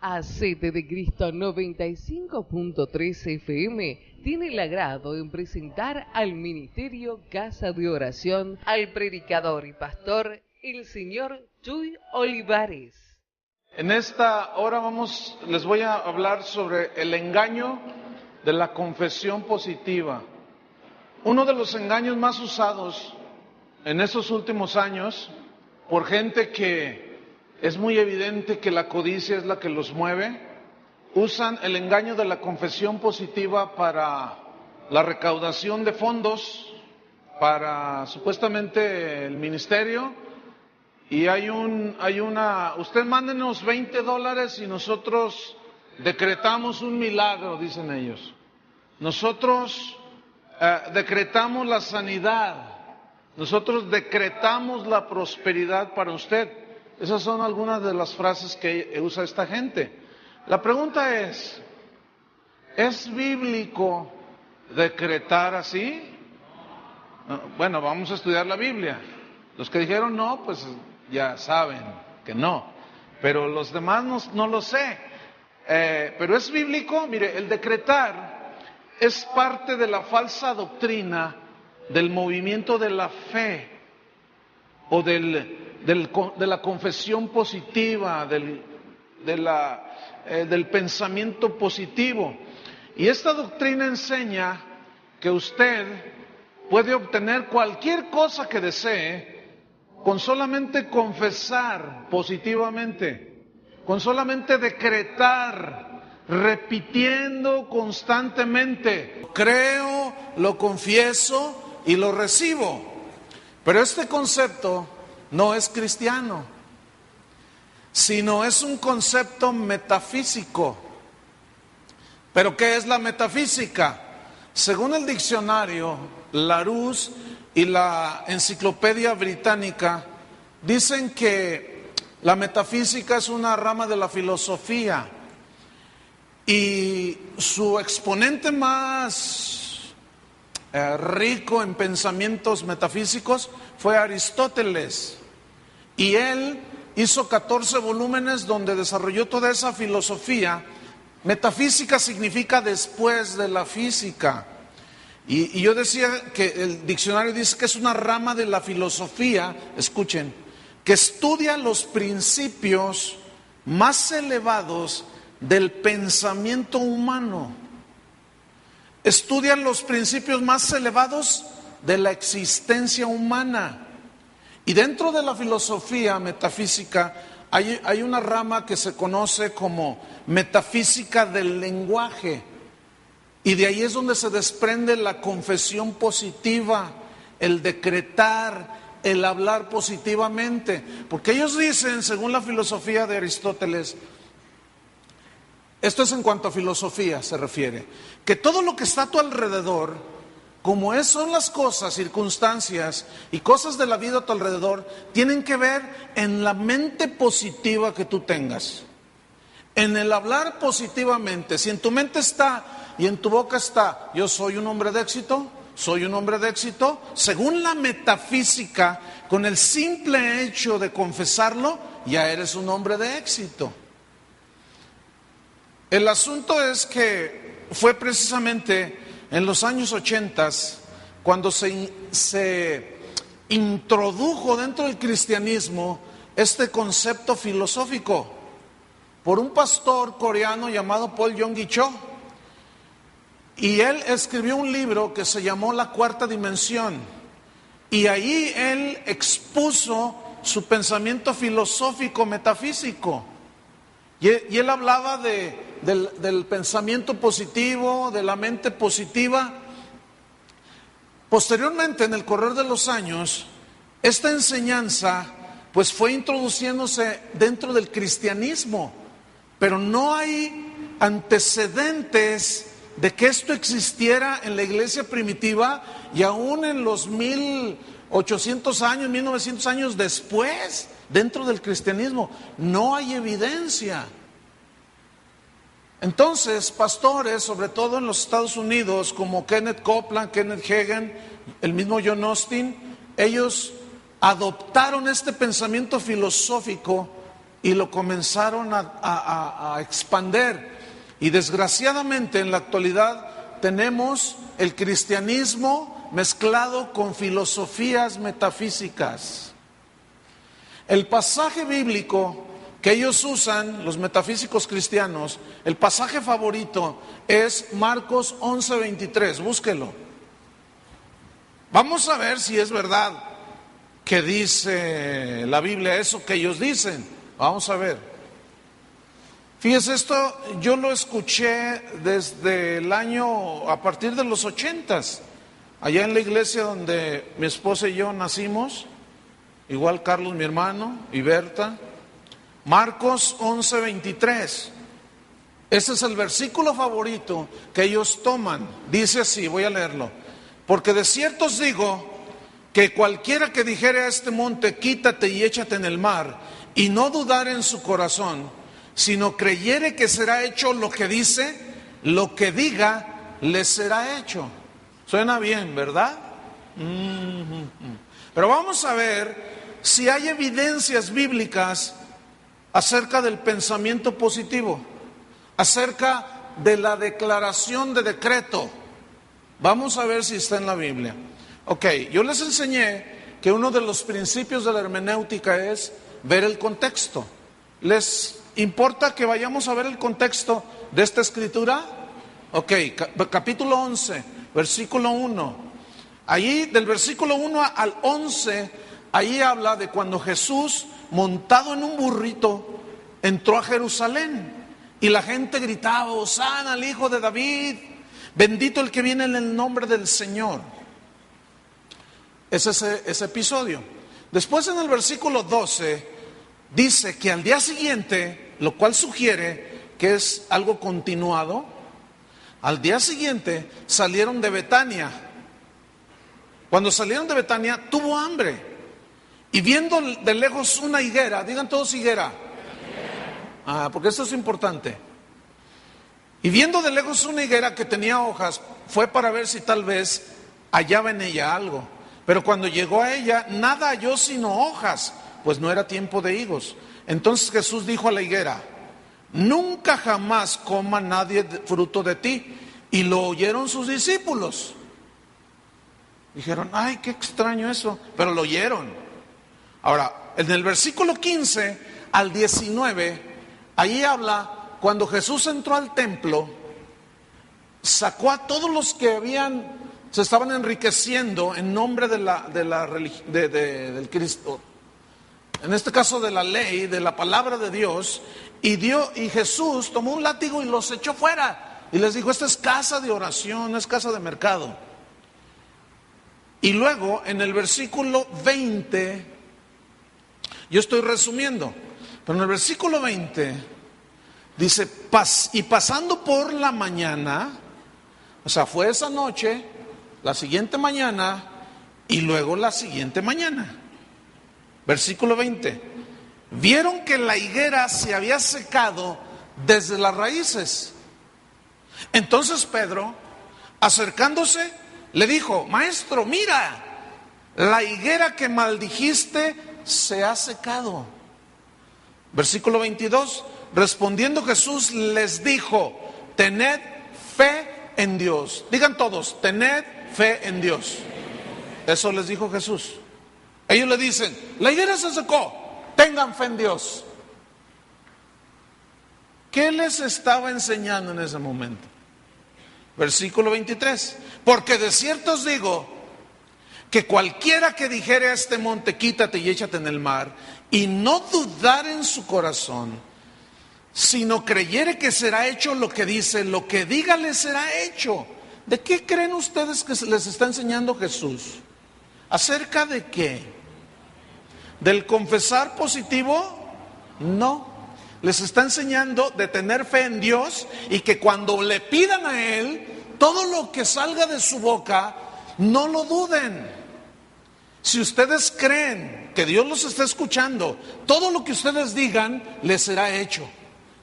Acete de Cristo 95.3 FM tiene el agrado en presentar al Ministerio Casa de Oración al predicador y pastor, el señor Chuy Olivares. En esta hora les voy a hablar sobre el engaño de la confesión positiva. Uno de los engaños más usados en estos últimos años por gente que es muy evidente que la codicia es la que los mueve, usan el engaño de la confesión positiva para la recaudación de fondos para supuestamente el ministerio. Y usted mándenos $20 y nosotros decretamos un milagro, dicen ellos. Nosotros decretamos la sanidad, nosotros decretamos la prosperidad para usted. Esas son algunas de las frases que usa esta gente. La pregunta ¿es bíblico decretar así? Bueno, vamos a estudiar la Biblia. Los que dijeron no, pues ya saben que no. Pero los demás no lo sé. Pero es bíblico. Mire, el decretar es parte de la falsa doctrina del movimiento de la fe o de la confesión positiva, del pensamiento positivo. Y esta doctrina enseña que usted puede obtener cualquier cosa que desee con solamente confesar positivamente, con solamente decretar, repitiendo constantemente: creo, lo confieso y lo recibo. Pero este concepto no es cristiano, sino es un concepto metafísico. ¿Pero qué es la metafísica? Según el diccionario Larousse y la Enciclopedia Británica, dicen que la metafísica es una rama de la filosofía y su exponente más rico en pensamientos metafísicos fue Aristóteles, y él hizo 14 volúmenes donde desarrolló toda esa filosofía. Metafísica significa después de la física, y yo decía que el diccionario dice que es una rama de la filosofía, escuchen, que estudia los principios más elevados del pensamiento humano. Estudian los principios más elevados de la existencia humana. Y dentro de la filosofía metafísica hay una rama que se conoce como metafísica del lenguaje. Y de ahí es donde se desprende la confesión positiva, el decretar, el hablar positivamente. Porque ellos dicen, según la filosofía de Aristóteles, esto es en cuanto a filosofía se refiere, que todo lo que está a tu alrededor, como son las cosas, circunstancias y cosas de la vida a tu alrededor, tienen que ver en la mente positiva que tú tengas, en el hablar positivamente. Si en tu mente está y en tu boca está: yo soy un hombre de éxito, soy un hombre de éxito, según la metafísica, con el simple hecho de confesarlo, ya eres un hombre de éxito. El asunto es que fue precisamente en los años 80 cuando se introdujo dentro del cristianismo este concepto filosófico por un pastor coreano llamado Paul Yonggi Cho. Y él escribió un libro que se llamó La Cuarta Dimensión. Y ahí él expuso su pensamiento filosófico metafísico. Y él hablaba del pensamiento positivo, de la mente positiva. Posteriormente, en el correr de los años, esta enseñanza pues fue introduciéndose dentro del cristianismo, pero no hay antecedentes de que esto existiera en la iglesia primitiva, y aún en los 1800 años, 1900 años después, dentro del cristianismo, no hay evidencia. Entonces, pastores, sobre todo en los Estados Unidos, como Kenneth Copeland, Kenneth Hagin, el mismo John Austin, ellos adoptaron este pensamiento filosófico y lo comenzaron a expander. Y desgraciadamente en la actualidad tenemos el cristianismo mezclado con filosofías metafísicas. El pasaje bíblico que ellos usan, los metafísicos cristianos, el pasaje favorito es Marcos 11:23, búsquelo. Vamos a ver si es verdad que dice la Biblia eso que ellos dicen. Vamos a ver. Fíjese, esto yo lo escuché desde el año, a partir de los 80s, allá en la iglesia donde mi esposa y yo nacimos, igual Carlos mi hermano y Berta. Marcos 11:23, ese es el versículo favorito que ellos toman. Dice así, voy a leerlo: porque de cierto os digo que cualquiera que dijere a este monte, quítate y échate en el mar, y no dudare en su corazón, sino creyere que será hecho lo que dice, lo que diga le será hecho. Suena bien, ¿verdad? Pero vamos a ver si hay evidencias bíblicas acerca del pensamiento positivo, acerca de la declaración de decreto. Vamos a ver si está en la Biblia. Ok, yo les enseñé que uno de los principios de la hermenéutica es ver el contexto. ¿Les importa que vayamos a ver el contexto de esta escritura? Ok, capítulo 11, versículo 1. Allí del versículo 1 al 11, ahí habla de cuando Jesús, montado en un burrito, entró a Jerusalén y la gente gritaba: Hosana al Hijo de David, bendito el que viene en el nombre del Señor. Es ese episodio. Después en el versículo 12 dice que al día siguiente, lo cual sugiere que es algo continuado, al día siguiente salieron de Betania. Cuando salieron de Betania tuvo hambre y viendo de lejos una higuera, digan todos higuera, porque esto es importante. Y viendo de lejos una higuera que tenía hojas, fue para ver si tal vez hallaba en ella algo. Pero cuando llegó a ella, nada halló sino hojas, pues no era tiempo de higos. Entonces Jesús dijo a la higuera: nunca jamás coma nadie fruto de ti. Y lo oyeron sus discípulos. Dijeron: ay, qué extraño eso, pero lo oyeron. Ahora, en el versículo 15 al 19, ahí habla cuando Jesús entró al templo, sacó a todos los que se estaban enriqueciendo en nombre del Cristo, en este caso de la ley, de la palabra de Dios, y Jesús tomó un látigo y los echó fuera y les dijo: esta es casa de oración, no es casa de mercado. Y luego en el versículo 20, yo estoy resumiendo, pero en el versículo 20 dice: y pasando por la mañana, o sea, fue esa noche, la siguiente mañana y luego la siguiente mañana. Versículo 20. Vieron que la higuera se había secado desde las raíces. Entonces Pedro, acercándose, le dijo: maestro, mira, la higuera que maldijiste se ha secado. Versículo 22. Respondiendo Jesús les dijo: tened fe en Dios. Digan todos: tened fe en Dios. Eso les dijo Jesús. Ellos le dicen: la higuera se secó, tengan fe en Dios. ¿Qué les estaba enseñando en ese momento? Versículo 23. Porque de cierto os digo que cualquiera que dijere a este monte, quítate y échate en el mar, y no dudar en su corazón, sino creyere que será hecho lo que dice, lo que diga le será hecho. ¿De qué creen ustedes que les está enseñando Jesús? ¿Acerca de qué? ¿Del confesar positivo? No. Les está enseñando de tener fe en Dios y que cuando le pidan a Él, todo lo que salga de su boca, no lo duden. Si ustedes creen que Dios los está escuchando, todo lo que ustedes digan les será hecho.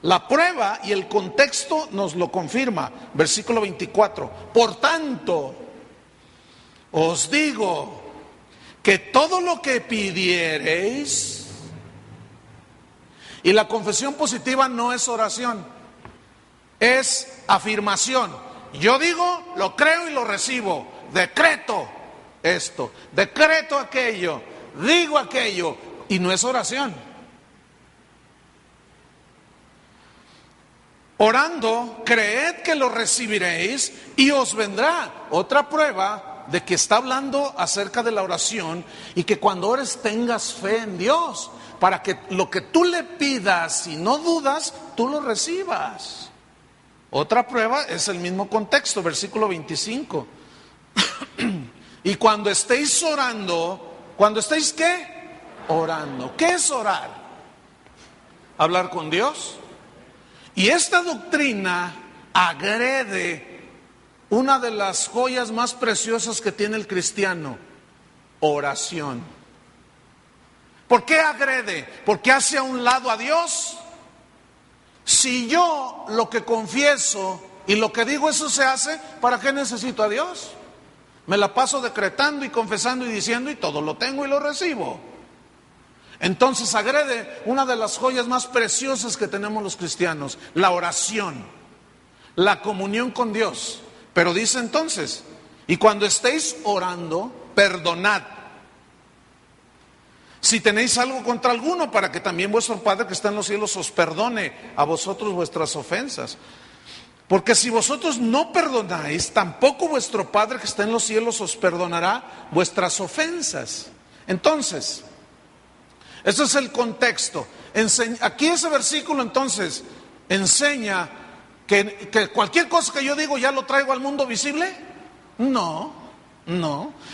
La prueba y el contexto nos lo confirma. Versículo 24. Por tanto, os digo que todo lo que pidiereis Y la confesión positiva no es oración, es afirmación. Yo digo, lo creo y lo recibo. Decreto esto, decreto aquello, digo aquello, y no es oración. Orando, creed que lo recibiréis y os vendrá. Otra prueba de que está hablando acerca de la oración y que cuando ores tengas fe en Dios, para que lo que tú le pidas, si no dudas, tú lo recibas. Otra prueba es el mismo contexto, versículo 25. Y cuando estéis orando, ¿cuando estéis qué? Orando. ¿Qué es orar? ¿Hablar con Dios? Y esta doctrina agrede una de las joyas más preciosas que tiene el cristiano: oración. ¿Por qué agrede? ¿Porque hace a un lado a Dios? Si yo lo que confieso y lo que digo eso se hace, ¿para qué necesito a Dios? Me la paso decretando y confesando y diciendo y todo lo tengo y lo recibo. Entonces agrede una de las joyas más preciosas que tenemos los cristianos: la oración, la comunión con Dios. Pero dice entonces, y cuando estéis orando, perdonad si tenéis algo contra alguno, para que también vuestro Padre que está en los cielos os perdone a vosotros vuestras ofensas. Porque si vosotros no perdonáis, tampoco vuestro Padre que está en los cielos os perdonará vuestras ofensas. Entonces, ese es el contexto. Aquí ese versículo entonces enseña que cualquier cosa que yo digo ya lo traigo al mundo visible. No,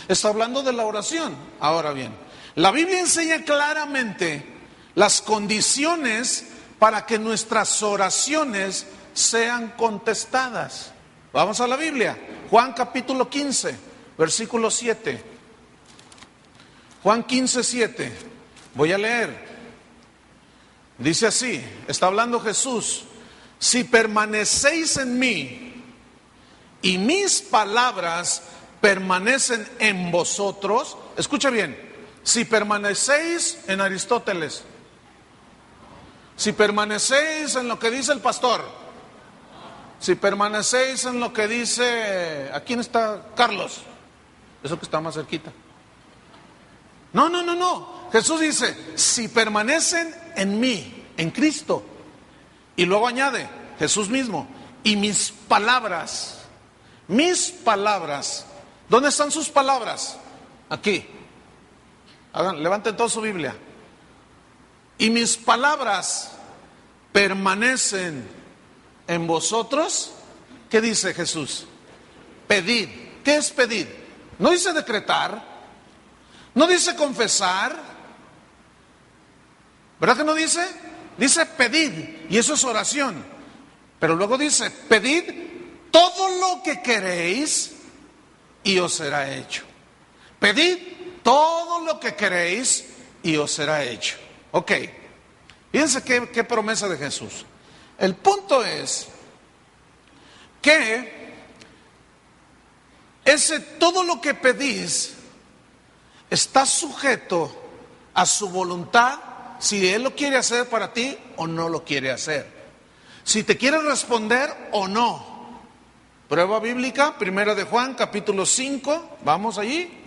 está hablando de la oración. Ahora bien, la Biblia enseña claramente las condiciones para que nuestras oraciones sean contestadas. Vamos a la Biblia, Juan capítulo 15, versículo 7. Juan 15, 7. Voy a leer. Dice así, está hablando Jesús: si permanecéis en mí y mis palabras permanecen en vosotros, escucha bien, si permanecéis en Aristóteles, si permanecéis en lo que dice el pastor, si permanecéis en lo que dice, ¿a quién está Carlos? Eso que está más cerquita. No. Jesús dice, si permanecen en mí, en Cristo. Y luego añade, Jesús mismo, y mis palabras. ¿Dónde están sus palabras? Aquí. Levanten toda su Biblia. Y mis palabras permanecen en vosotros. ¿Qué dice Jesús? Pedid. ¿Qué es pedir? No dice decretar, no dice confesar, ¿verdad que no dice? Dice pedid, y eso es oración. Pero luego dice, pedid todo lo que queréis y os será hecho. Pedid todo lo que queréis y os será hecho. Ok, fíjense qué promesa de Jesús. El punto es que todo lo que pedís está sujeto a su voluntad, si Él lo quiere hacer para ti o no lo quiere hacer, si te quiere responder o no. Prueba bíblica, Primera de Juan, capítulo 5, vamos allí.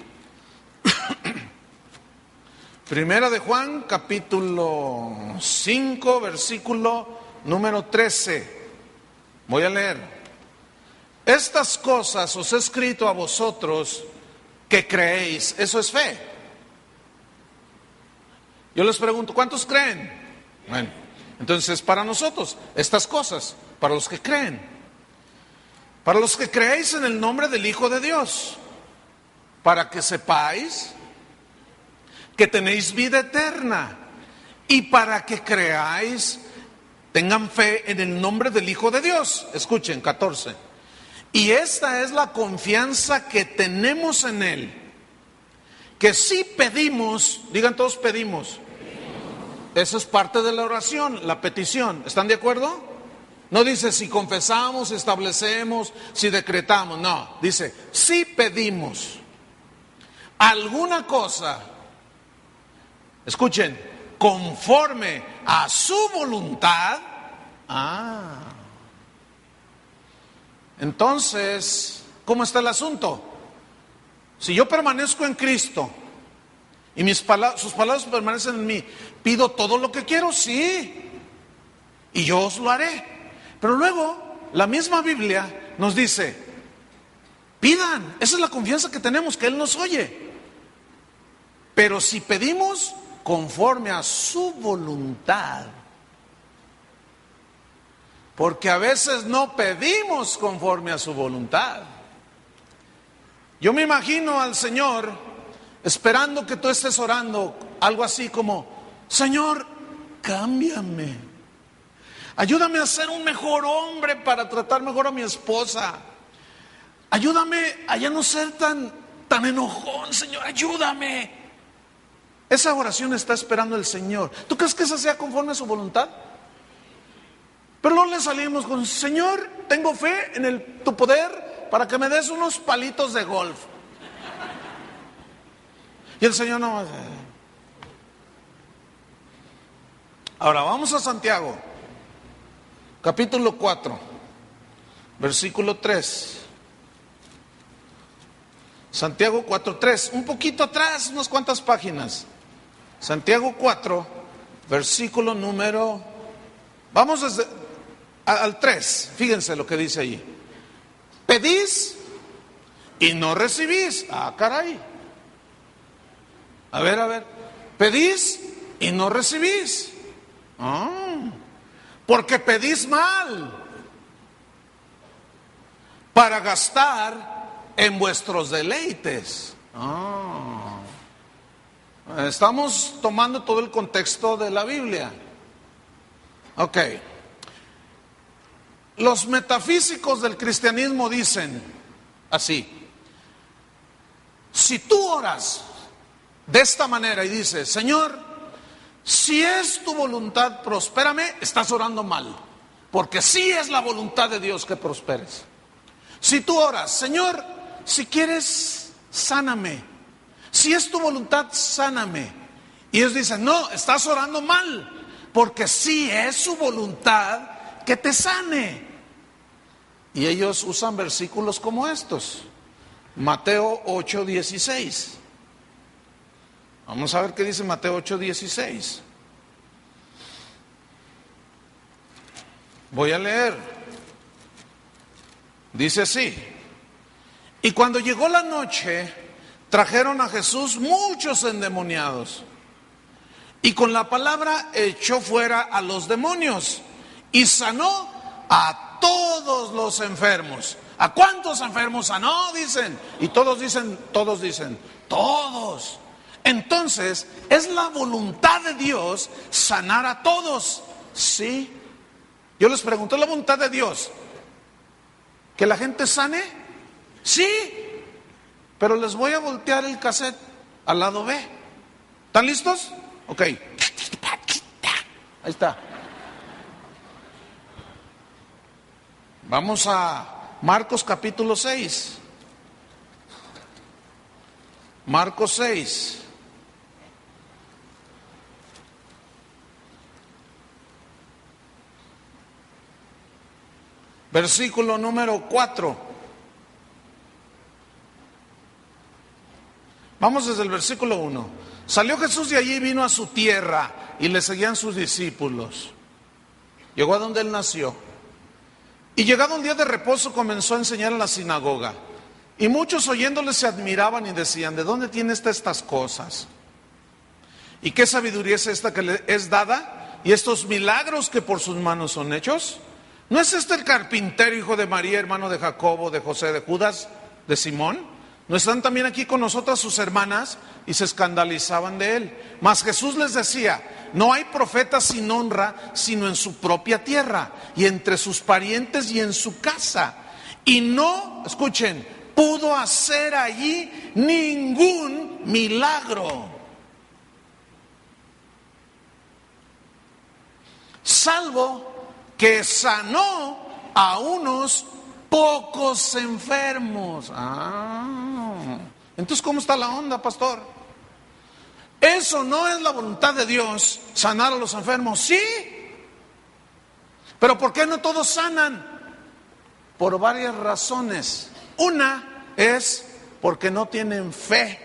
Primera de Juan, capítulo 5, versículo número 13. Voy a leer. Estas cosas os he escrito a vosotros que creéis. Eso es fe. Yo les pregunto, ¿cuántos creen? Bueno, entonces para nosotros, estas cosas, para los que creen. Para los que creéis en el nombre del Hijo de Dios, para que sepáis que tenéis vida eterna, y para que creáis, tengan fe en el nombre del Hijo de Dios. Escuchen, 14. Y esta es la confianza que tenemos en Él, que si pedimos, digan todos pedimos. Eso es parte de la oración, la petición. ¿Están de acuerdo? No dice si confesamos, establecemos, si decretamos. No, dice si pedimos alguna cosa. Escuchen, conforme a su voluntad. Entonces, ¿cómo está el asunto? Si yo permanezco en Cristo y sus palabras permanecen en mí, ¿pido todo lo que quiero? Sí. Y yo os lo haré. Pero luego, la misma Biblia nos dice, pidan. Esa es la confianza que tenemos, que Él nos oye. Pero si pedimos conforme a su voluntad, porque a veces no pedimos conforme a su voluntad. Yo me imagino al Señor esperando que tú estés orando algo así como, Señor, cámbiame. Ayúdame a ser un mejor hombre para tratar mejor a mi esposa. Ayúdame a ya no ser tan enojón, Señor, ayúdame. Esa oración está esperando el Señor. ¿Tú crees que esa sea conforme a su voluntad? Pero no le salimos con, Señor, tengo fe en tu poder para que me des unos palitos de golf. Y el Señor no va a hacer. Ahora vamos a Santiago, capítulo 4, versículo 3. Santiago 4:3, un poquito atrás, unas cuantas páginas. Santiago 4, versículo número, vamos al 3, fíjense lo que dice ahí. Pedís y no recibís. Caray. A ver. Pedís y no recibís. Porque pedís mal para gastar en vuestros deleites. Estamos tomando todo el contexto de la Biblia. Ok. Los metafísicos del cristianismo dicen así: si tú oras de esta manera y dices, Señor, si es tu voluntad, prospérame, estás orando mal, porque sí es la voluntad de Dios que prosperes. Si tú oras, Señor, si quieres, sáname, si es tu voluntad, sáname, y ellos dicen, no, estás orando mal, porque sí es su voluntad que te sane. Y ellos usan versículos como estos. Mateo 8:16. Vamos a ver qué dice Mateo 8:16. Voy a leer. Dice así: y cuando llegó la noche, trajeron a Jesús muchos endemoniados, y con la palabra echó fuera a los demonios, y sanó a todos los enfermos. ¿A cuántos enfermos sanó? Dicen. Y todos dicen, todos. Entonces, es la voluntad de Dios sanar a todos. ¿Sí? Yo les pregunto, ¿es la voluntad de Dios que la gente sane? Sí. Pero les voy a voltear el cassette al lado B. ¿Están listos? Ok. Ahí está. Vamos a Marcos capítulo 6. Marcos 6. Versículo número 4. Vamos desde el versículo 1. Salió Jesús de allí y vino a su tierra, y le seguían sus discípulos. Llegó a donde él nació. Y llegado un día de reposo comenzó a enseñar en la sinagoga. Y muchos oyéndole se admiraban y decían, ¿de dónde tiene estas cosas? ¿Y qué sabiduría es esta que le es dada? ¿Y estos milagros que por sus manos son hechos? ¿No es este el carpintero, hijo de María, hermano de Jacobo, de José, de Judas, de Simón? ¿No están también aquí con nosotras sus hermanas? Y se escandalizaban de él. Mas Jesús les decía, no hay profeta sin honra, sino en su propia tierra, y entre sus parientes y en su casa. Y no, escuchen, pudo hacer allí ningún milagro, salvo que sanó a unos pocos enfermos. Entonces, ¿cómo está la onda, pastor? ¿Eso no es la voluntad de Dios, sanar a los enfermos? Sí. Pero ¿por qué no todos sanan? Por varias razones. Una es porque no tienen fe.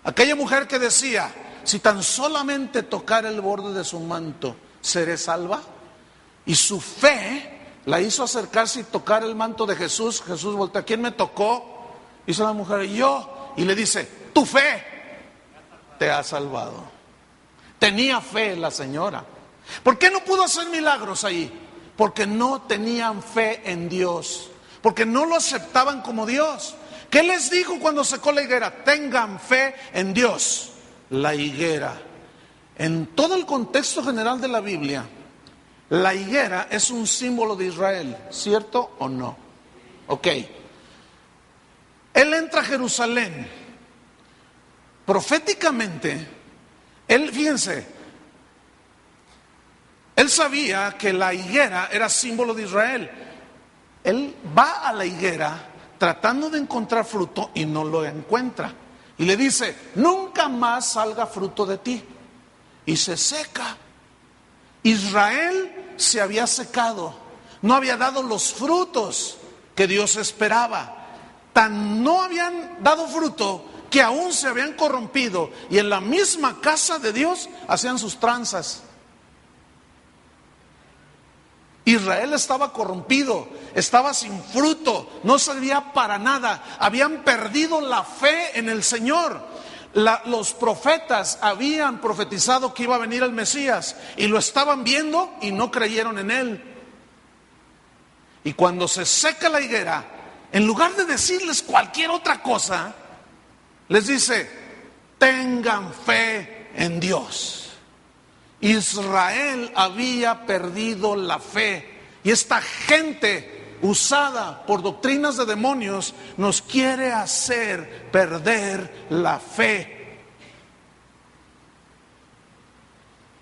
Aquella mujer que decía, si tan solamente tocar el borde de su manto, seré salva. Y su fe la hizo acercarse y tocar el manto de Jesús. Jesús voltea, ¿quién me tocó? Dice la mujer, yo. Y le dice, tu fe te ha salvado. Tenía fe la señora. ¿Por qué no pudo hacer milagros ahí? Porque no tenían fe en Dios, porque no lo aceptaban como Dios. ¿Qué les dijo cuando secó la higuera? Tengan fe en Dios. La higuera, en todo el contexto general de la Biblia, la higuera es un símbolo de Israel, ¿cierto o no? Ok. Él entra a Jerusalén. Proféticamente, fíjense, él sabía que la higuera era símbolo de Israel. Él va a la higuera tratando de encontrar fruto y no lo encuentra. Y le dice, nunca más salga fruto de ti. Y se seca. Israel se había secado, no había dado los frutos que Dios esperaba. Tan no habían dado fruto que aún se habían corrompido y en la misma casa de Dios hacían sus tranzas. Israel estaba corrompido, estaba sin fruto, no servía para nada, habían perdido la fe en el Señor. Los profetas habían profetizado que iba a venir el Mesías y lo estaban viendo y no creyeron en él. Y cuando se seca la higuera, en lugar de decirles cualquier otra cosa, les dice, tengan fe en Dios. Israel había perdido la fe y esta gente usada por doctrinas de demonios nos quiere hacer perder la fe.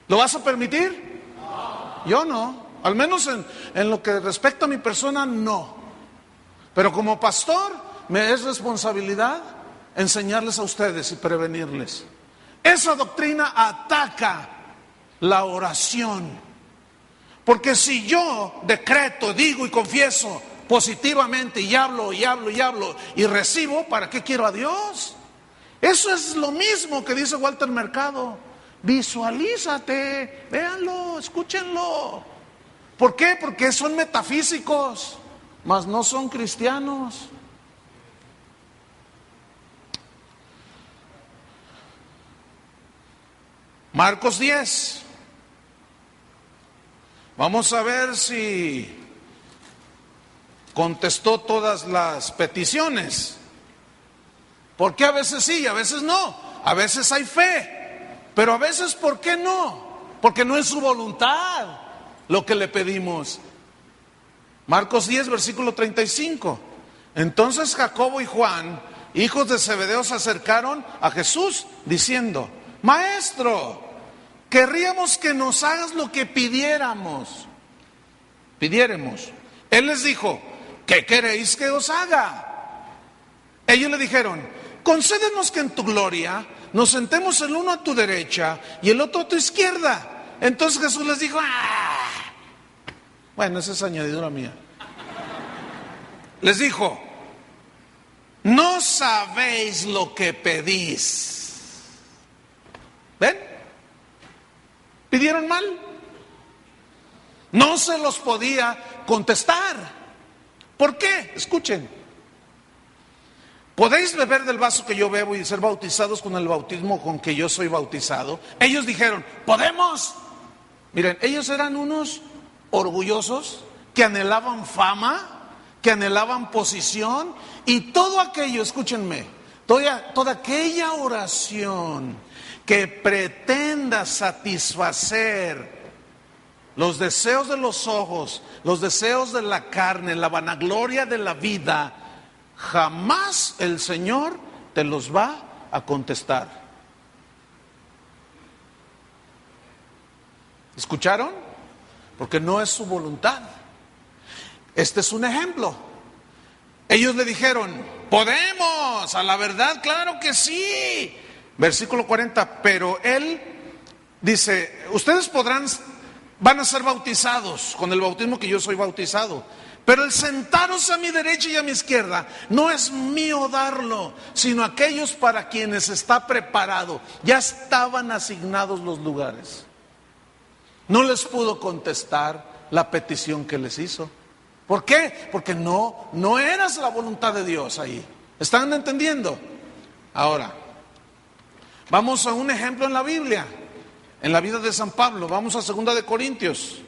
¿Lo vas a permitir? No. Yo no, al menos en lo que respecta a mi persona, no. Pero como pastor me es responsabilidad enseñarles a ustedes y prevenirles. Esa doctrina ataca la oración, porque si yo decreto, digo y confieso positivamente y hablo y recibo, ¿para qué quiero a Dios? Eso es lo mismo que dice Walter Mercado. Visualízate, véanlo, escúchenlo. ¿Por qué? Porque son metafísicos, mas no son cristianos. Marcos 10. Vamos a ver si contestó todas las peticiones. Porque a veces sí, a veces no. A veces hay fe, pero a veces ¿por qué no? Porque no es su voluntad lo que le pedimos. Marcos 10, versículo 35. Entonces Jacobo y Juan, hijos de Zebedeo, se acercaron a Jesús diciendo, Maestro, querríamos que nos hagas lo que pidiéramos. Él les dijo, ¿qué queréis que os haga? Ellos le dijeron, concédenos que en tu gloria nos sentemos el uno a tu derecha y el otro a tu izquierda. Entonces Jesús les dijo, bueno, esa es añadidura mía. Les dijo, no sabéis lo que pedís. ¿Ven? ¿Pidieron mal? No se los podía contestar. ¿Por qué? Escuchen. ¿Podéis beber del vaso que yo bebo y ser bautizados con el bautismo con que yo soy bautizado? Ellos dijeron, ¿podemos? Miren, ellos eran unos orgullosos que anhelaban fama, que anhelaban posición y todo aquello, escúchenme, toda aquella oración que pretenda satisfacer los deseos de los ojos, los deseos de la carne, la vanagloria de la vida, jamás el Señor te los va a contestar. ¿Escucharon? Porque no es su voluntad. Este es un ejemplo. Ellos le dijeron, podemos, a la verdad, claro que sí. versículo 40, pero él dice, ustedes van a ser bautizados con el bautismo que yo soy bautizado, pero el sentaros a mi derecha y a mi izquierda no es mío darlo, sino aquellos para quienes está preparado. Ya estaban asignados los lugares. No les pudo contestar la petición que les hizo. ¿Por qué? Porque no eras la voluntad de Dios ahí. ¿Están entendiendo? Ahora, vamos a un ejemplo en la Biblia, en la vida de San Pablo. Vamos a 2 de Corintios.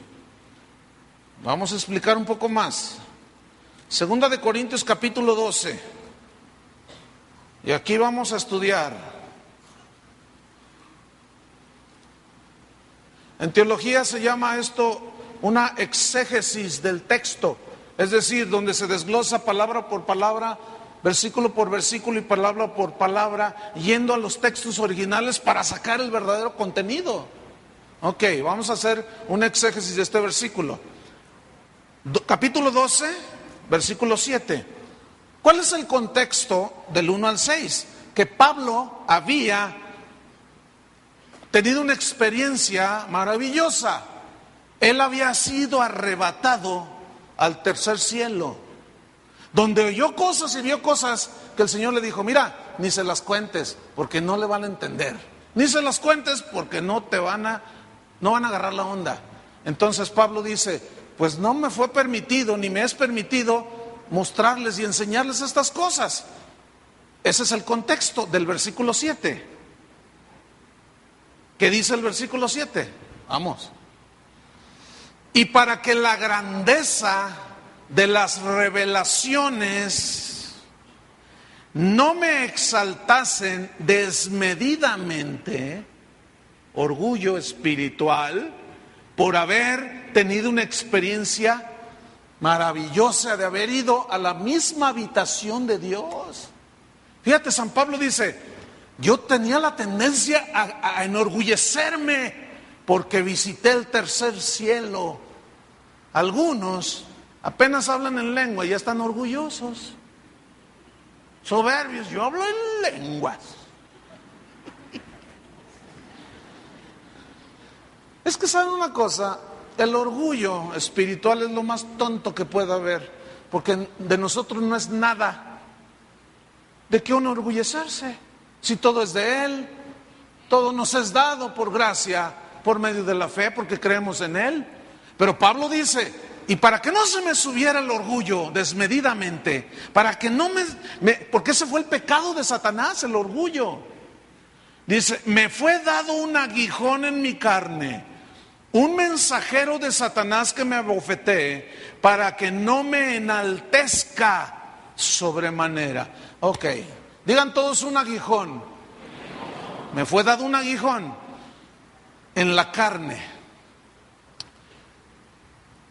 Vamos a explicar un poco más. 2 de Corintios capítulo 12. Y aquí vamos a estudiar. En teología se llama esto una exégesis del texto. Es decir, donde se desglosa palabra por palabra, versículo por versículo y palabra por palabra, yendo a los textos originales para sacar el verdadero contenido. Ok, vamos a hacer una exégesis de este versículo. Capítulo 12, versículo 7. ¿Cuál es el contexto del 1 al 6? Que Pablo había tenido una experiencia maravillosa. Él había sido arrebatado al tercer cielo, donde oyó cosas y vio cosas que el Señor le dijo, mira, ni se las cuentes porque no le van a entender, ni se las cuentes porque no van a agarrar la onda. Entonces Pablo dice, pues no me fue permitido, ni me es permitido mostrarles y enseñarles estas cosas. Ese es el contexto del versículo 7. ¿Qué dice el versículo 7? Vamos. Y para que la grandeza de las revelaciones no me exaltasen desmedidamente, orgullo espiritual, por haber tenido una experiencia maravillosa de haber ido a la misma habitación de Dios. Fíjate, San Pablo dice, yo tenía la tendencia a enorgullecerme porque visité el tercer cielo. Algunos apenas hablan en lengua y ya están orgullosos, soberbios. Yo hablo en lenguas. Es que saben una cosa, el orgullo espiritual es lo más tonto que pueda haber, porque de nosotros no es nada. ¿De qué enorgullecerse? Si todo es de Él, todo nos es dado por gracia, por medio de la fe, porque creemos en Él. Pero Pablo dice, y para que no se me subiera el orgullo desmedidamente, para que no porque ese fue el pecado de Satanás, el orgullo. Dice, me fue dado un aguijón en mi carne, un mensajero de Satanás que me abofetee, para que no me enaltezca sobremanera. Ok, digan todos un aguijón. Me fue dado un aguijón en la carne.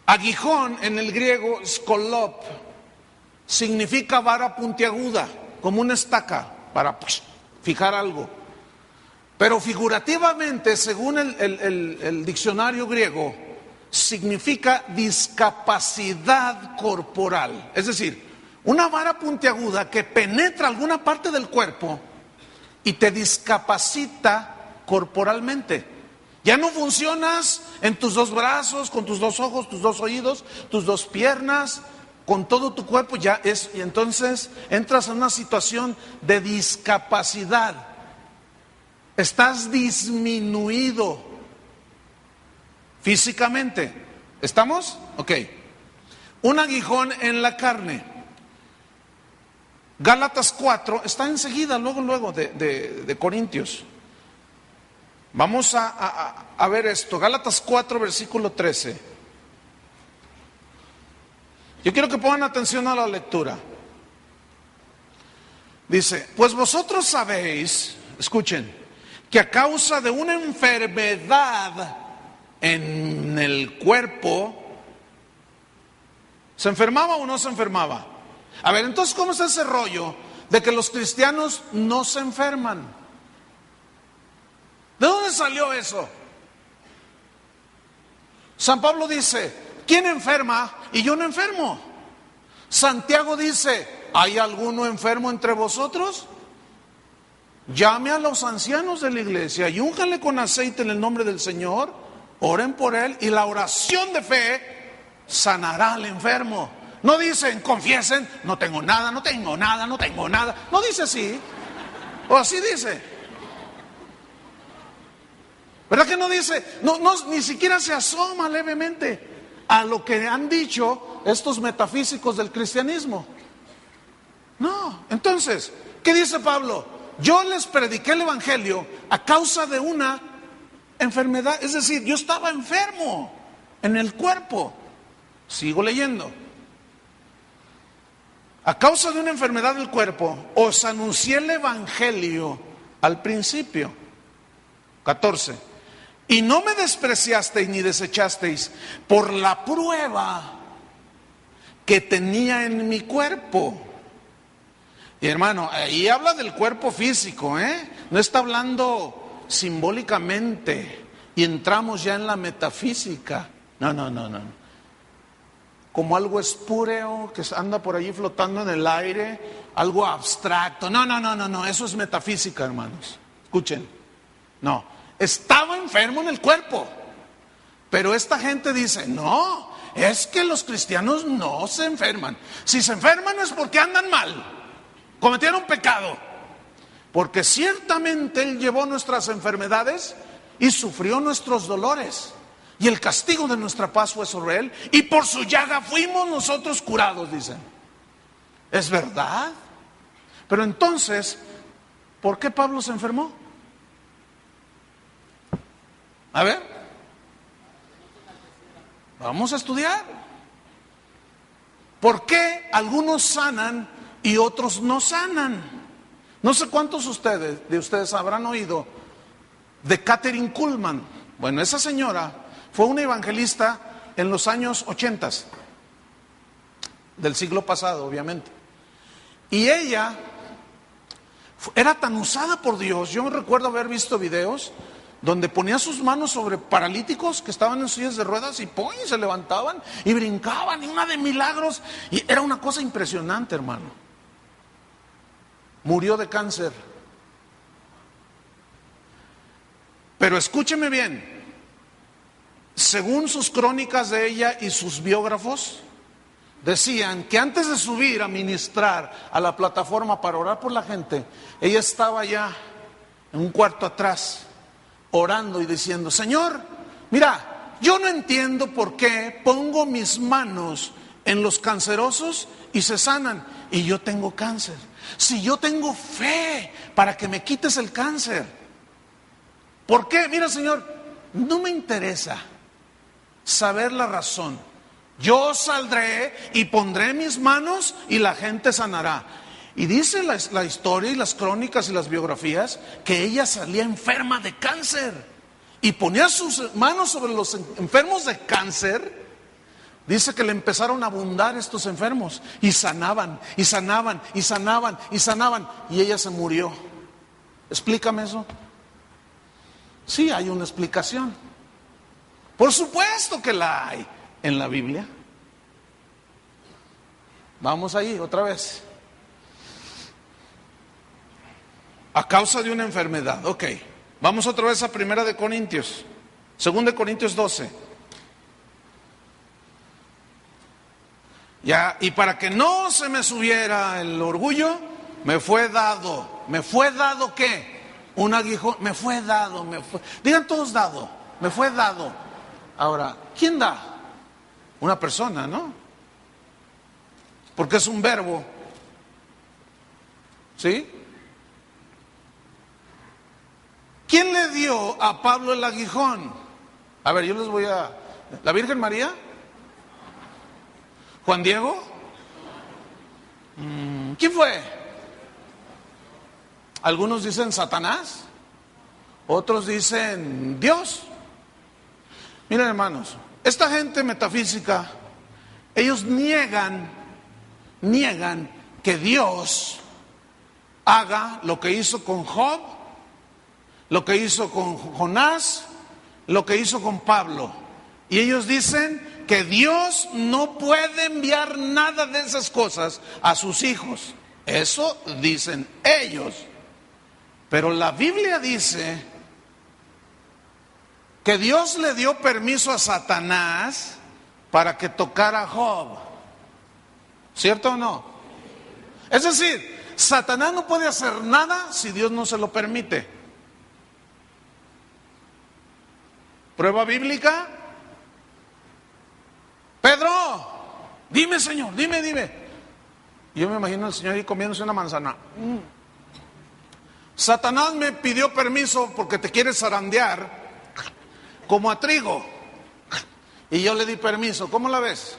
Aguijón en el griego, skolop, significa vara puntiaguda, como una estaca para fijar algo. Pero figurativamente, según el diccionario griego, significa discapacidad corporal. Es decir, una vara puntiaguda que penetra alguna parte del cuerpo y te discapacita corporalmente. Ya no funcionas en tus dos brazos, con tus dos ojos, tus dos oídos, tus dos piernas, con todo tu cuerpo, y entonces entras en una situación de discapacidad. Estás disminuido físicamente. ¿Estamos? Ok. Un aguijón en la carne. Gálatas 4, está enseguida, luego de Corintios. Vamos a ver esto. Gálatas 4, versículo 13. Yo quiero que pongan atención a la lectura. Dice, pues vosotros sabéis, escuchen, que a causa de una enfermedad en el cuerpo, ¿se enfermaba o no se enfermaba? A ver, entonces, ¿cómo es ese rollo de que los cristianos no se enferman? ¿De dónde salió eso? San Pablo dice, ¿quién enferma y yo no enfermo? Santiago dice, ¿hay alguno enfermo entre vosotros? llame a los ancianos de la iglesia y únjanle con aceite en el nombre del Señor, oren por él y la oración de fe sanará al enfermo. No dicen, confiesen, no tengo nada, no tengo nada, no tengo nada. No dice así, o así dice. ¿Verdad que no dice? No, ni siquiera se asoma levemente a lo que han dicho estos metafísicos del cristianismo. No, entonces, ¿qué dice Pablo? Yo les prediqué el evangelio a causa de una enfermedad, es decir, yo estaba enfermo en el cuerpo. Sigo leyendo. A causa de una enfermedad del cuerpo, os anuncié el evangelio al principio. 14. Y no me despreciasteis ni desechasteis por la prueba que tenía en mi cuerpo. Y hermano, ahí habla del cuerpo físico, no está hablando simbólicamente. Y entramos ya en la metafísica. No. Como algo espúreo que anda por allí flotando en el aire, algo abstracto. No, eso es metafísica, hermanos. Escuchen. No, estaba enfermo en el cuerpo. Pero esta gente dice, no, es que los cristianos no se enferman. Si se enferman es porque andan mal, cometieron pecado. Porque ciertamente Él llevó nuestras enfermedades y sufrió nuestros dolores. Y el castigo de nuestra paz fue sobre Él, y por su llaga fuimos nosotros curados, dicen. ¿Es verdad? Pero entonces, ¿por qué Pablo se enfermó? A ver, vamos a estudiar. ¿Por qué algunos sanan y otros no sanan? No sé cuántos de ustedes habrán oído de Kathryn Kuhlman. Bueno, esa señora fue una evangelista en los años 80 del siglo pasado, obviamente. Y ella era tan usada por Dios. Yo recuerdo haber visto videos donde ponía sus manos sobre paralíticos que estaban en sillas de ruedas y ¡pum!, se levantaban y brincaban, y una de milagros. Y era una cosa impresionante, hermano. Murió de cáncer. Pero escúcheme bien. Según sus crónicas de ella y sus biógrafos, decían que antes de subir a ministrar a la plataforma para orar por la gente, ella estaba ya en un cuarto atrás, orando y diciendo, Señor, mira, yo no entiendo por qué pongo mis manos en los cancerosos y se sanan, y yo tengo cáncer. Si yo tengo fe para que me quites el cáncer, ¿por qué? Mira, Señor, no me interesa saber la razón. Yo saldré y pondré mis manos y la gente sanará. Y dice la historia y las crónicas y las biografías que ella salía enferma de cáncer y ponía sus manos sobre los enfermos de cáncer. Dice que le empezaron a abundar estos enfermos y sanaban, y sanaban, y sanaban, y sanaban, y ella se murió. Explícame eso. Sí, hay una explicación. Por supuesto que la hay en la Biblia. Vamos ahí otra vez. A causa de una enfermedad, ok. Vamos otra vez a 1 Corintios, 2 Corintios 12. Ya, y para que no se me subiera el orgullo, me fue dado. ¿Me fue dado qué? Un aguijón. Me fue dado, Digan todos dado. Me fue dado. Ahora, ¿quién da? Una persona, ¿no? Porque es un verbo. ¿Sí? ¿Quién le dio a Pablo el aguijón? A ver, yo les voy a... ¿La Virgen María? ¿Juan Diego? ¿Quién fue? Algunos dicen Satanás, otros dicen Dios. Miren, hermanos, esta gente metafísica, ellos niegan que Dios haga lo que hizo con Job, lo que hizo con Jonás, lo que hizo con Pablo. Y ellos dicen que Dios no puede enviar nada de esas cosas a sus hijos. Eso dicen ellos. Pero la Biblia dice que Dios le dio permiso a Satanás para que tocara a Job. ¿Cierto o no? Es decir, Satanás no puede hacer nada si Dios no se lo permite. ¿Prueba bíblica? Pedro, dime, Señor, dime. Yo me imagino al Señor ahí comiéndose una manzana. Satanás me pidió permiso porque te quiere zarandear como a trigo. Y yo le di permiso. ¿Cómo la ves?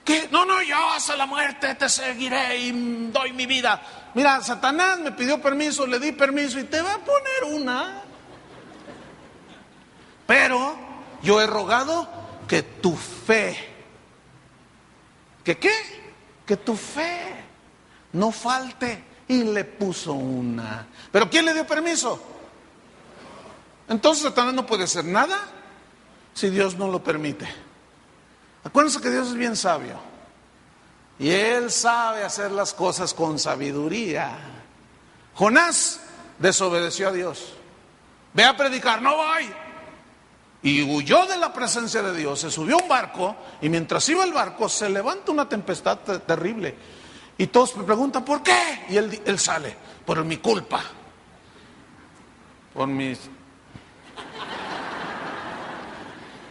¿Qué? No, yo hasta la muerte te seguiré y doy mi vida. Mira, Satanás me pidió permiso, le di permiso y te va a poner una. Pero yo he rogado que tu fe, ¿que qué? Que tu fe no falte. Y le puso una. ¿Pero quién le dio permiso? Entonces Satanás no puede hacer nada si Dios no lo permite. Acuérdense que Dios es bien sabio. Y Él sabe hacer las cosas con sabiduría. Jonás desobedeció a Dios. Ve a predicar, no voy. Y huyó de la presencia de Dios. Se subió a un barco y mientras iba al barco se levanta una tempestad terrible. Y todos me preguntan, ¿por qué? Y él sale, por mi culpa. Por mis...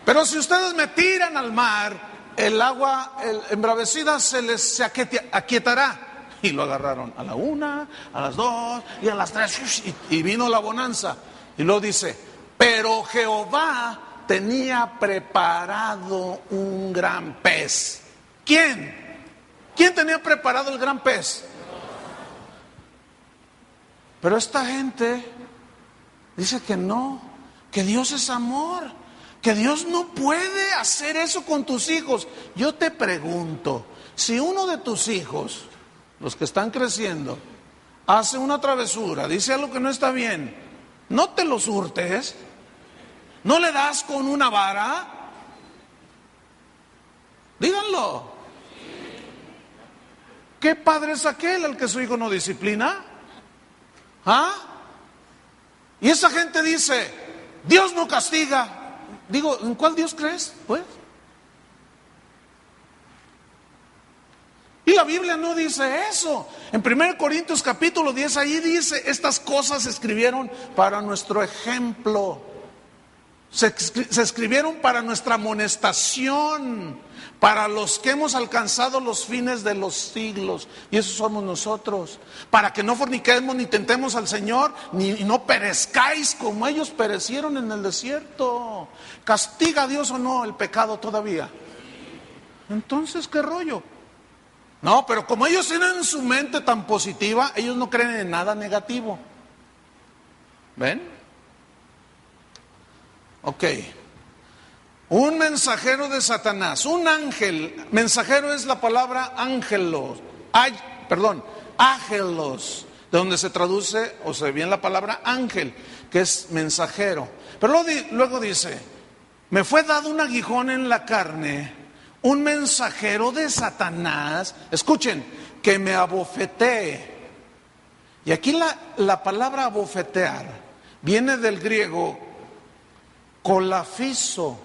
Pero si ustedes me tiran al mar, el agua embravecida se aquietará. Y lo agarraron a la 1, a las 2 y a las 3. Y vino la bonanza. Y luego dice, pero Jehová tenía preparado un gran pez. ¿Quién? ¿Quién tenía preparado el gran pez? Pero esta gente dice que no, que Dios es amor, que Dios no puede hacer eso con tus hijos. Yo te pregunto, si uno de tus hijos, los que están creciendo, hace una travesura, dice algo que no está bien, no te los hurtes, no le das con una vara, díganlo. ¿Qué padre es aquel al que su hijo no disciplina? ¿Ah? Y esa gente dice, Dios no castiga. Digo, ¿en cuál Dios crees? Pues. Y la Biblia no dice eso. En 1 Corintios capítulo 10, ahí dice, estas cosas se escribieron para nuestro ejemplo. Se escribieron para nuestra amonestación, para los que hemos alcanzado los fines de los siglos, y eso somos nosotros, para que no forniquemos ni tentemos al Señor, ni no perezcáis como ellos perecieron en el desierto. ¿Castiga a Dios o no el pecado todavía? Entonces, ¿qué rollo? No, pero como ellos tienen su mente tan positiva, ellos no creen en nada negativo. ¿Ven? Ok, un mensajero de Satanás, un ángel, mensajero es la palabra ángelos, ágelos, de donde se traduce o se viene la palabra ángel, que es mensajero. Pero luego dice, me fue dado un aguijón en la carne, un mensajero de Satanás, escuchen, que me abofetee. Y aquí la palabra abofetear viene del griego colafiso,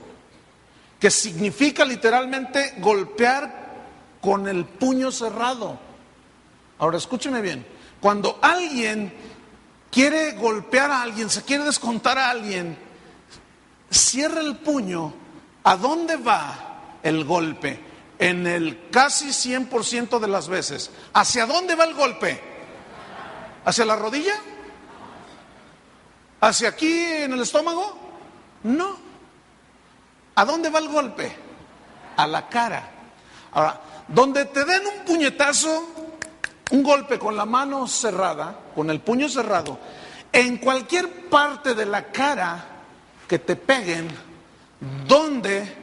que significa literalmente golpear con el puño cerrado. Ahora escúcheme bien, cuando alguien quiere golpear a alguien, se quiere descontar a alguien, cierra el puño. ¿A dónde va el golpe? En el casi 100% de las veces. ¿Hacia dónde va el golpe? ¿Hacia la rodilla? ¿Hacia aquí en el estómago? No. ¿A dónde va el golpe? A la cara. Ahora, donde te den un puñetazo, un golpe con la mano cerrada, con el puño cerrado, en cualquier parte de la cara que te peguen, ¿dónde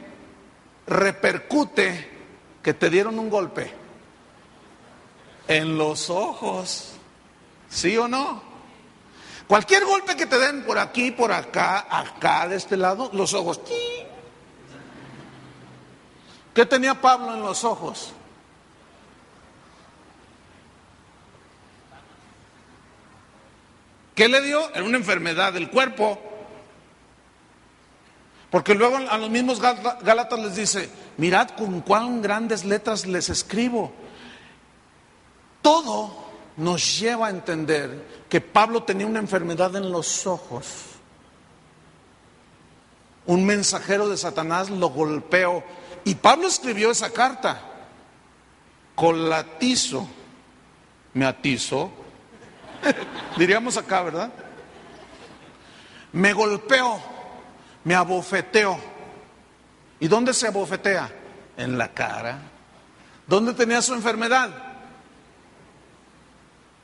repercute que te dieron un golpe? En los ojos. ¿Sí o no? Cualquier golpe que te den por aquí, por acá, acá, de este lado, los ojos. ¿Qué tenía Pablo en los ojos? ¿Qué le dio? Era una enfermedad del cuerpo. Porque luego a los mismos Gálatas les dice, mirad con cuán grandes letras les escribo. Todo nos lleva a entender que Pablo tenía una enfermedad en los ojos. Un mensajero de Satanás lo golpeó. Y Pablo escribió esa carta. Colatizo, me atizó. Diríamos acá, ¿verdad? Me golpeó, me abofeteó. ¿Y dónde se abofetea? En la cara. ¿Dónde tenía su enfermedad?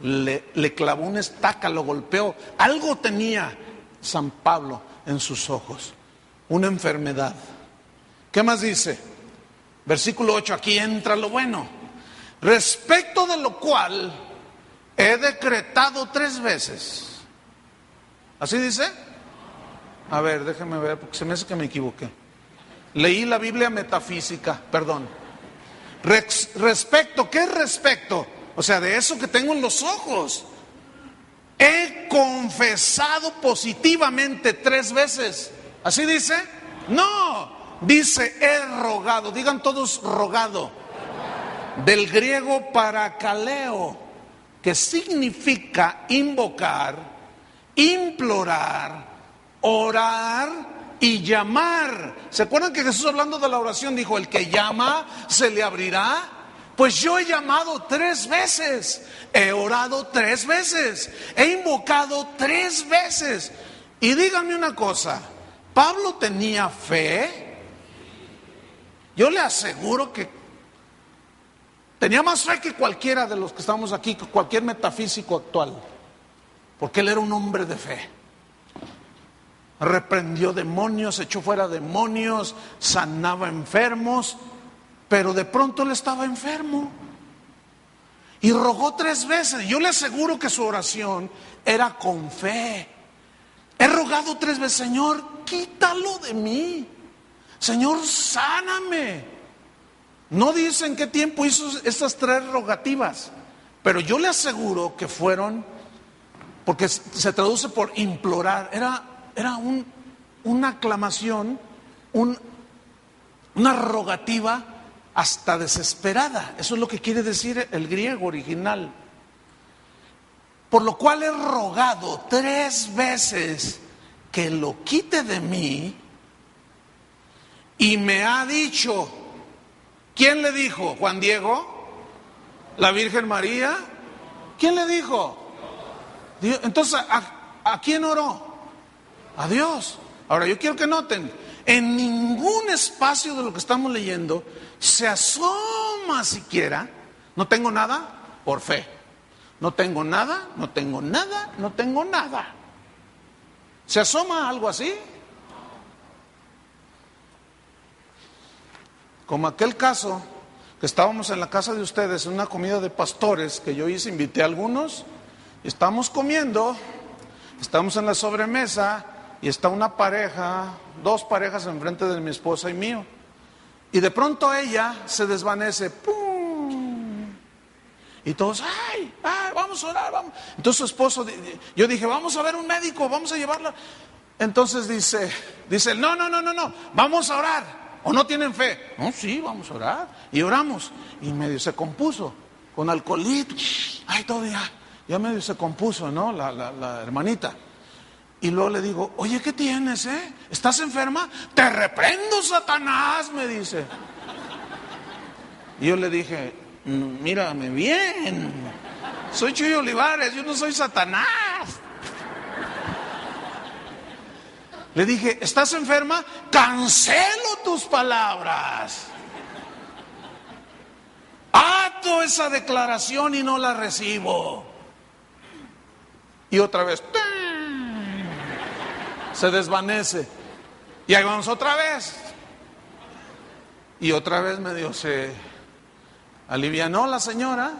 Le clavó una estaca, lo golpeó. Algo tenía San Pablo en sus ojos. Una enfermedad. ¿Qué más dice? Versículo 8, aquí entra lo bueno. Respecto de lo cual he decretado 3 veces. ¿Así dice? A ver, déjeme ver, porque se me hace que me equivoqué. Leí la Biblia metafísica, perdón. Respecto, ¿qué es respecto? O sea, de eso que tengo en los ojos. He confesado positivamente 3 veces. ¿Así dice? No, dice he rogado. Digan todos rogado. Del griego parakaleo, que significa invocar, implorar, orar y llamar. ¿Se acuerdan que Jesús, hablando de la oración, dijo, el que llama se le abrirá? Pues yo he llamado 3 veces, he orado 3 veces, he invocado 3 veces. Y díganme una cosa, ¿Pablo tenía fe? Yo le aseguro que tenía más fe que cualquiera de los que estamos aquí, que cualquier metafísico actual, porque él era un hombre de fe. Reprendió demonios, echó fuera demonios, sanaba enfermos, pero de pronto él estaba enfermo y rogó 3 veces. Yo le aseguro que su oración era con fe. He rogado 3 veces, Señor, quítalo de mí, Señor, sáname. No dice en qué tiempo hizo estas 3 rogativas, pero yo le aseguro que fueron, porque se traduce por implorar, era una aclamación, una rogativa hasta desesperada. Eso es lo que quiere decir el griego original. Por lo cual he rogado 3 veces que lo quite de mí, y me ha dicho. ¿Quién le dijo? ¿Juan Diego? ¿La Virgen María? ¿Quién le dijo? Dios. Entonces, ¿a quién oró? A Dios. Ahora, yo quiero que noten, en ningún espacio de lo que estamos leyendo se asoma siquiera, no tengo nada por fe. No tengo nada, no tengo nada, no tengo nada. ¿Se asoma algo así? Como aquel caso que estábamos en la casa de ustedes, en una comida de pastores que yo hice, invité a algunos, y estamos comiendo, estamos en la sobremesa, y está una pareja, 2 parejas enfrente de mi esposa y mío, y de pronto ella se desvanece, ¡pum! Y todos, ¡ay! Vamos a orar, vamos. Entonces su esposo, yo dije, vamos a ver un médico, vamos a llevarla. Entonces dice, no, vamos a orar. ¿O no tienen fe? No, sí, vamos a orar. Y oramos. Y medio se compuso. Con alcoholito. Ay, todo ya medio se compuso, ¿no? La hermanita. Y luego le digo, oye, ¿qué tienes, ¿Estás enferma? Te reprendo, Satanás, me dice. Y yo le dije, mírame bien. Soy Chuy Olivares, yo no soy Satanás. Le dije, ¿estás enferma? Cancelo tus palabras. Ato esa declaración y no la recibo. Y otra vez, se desvanece. Y ahí vamos otra vez. Y otra vez medio se alivianó la señora.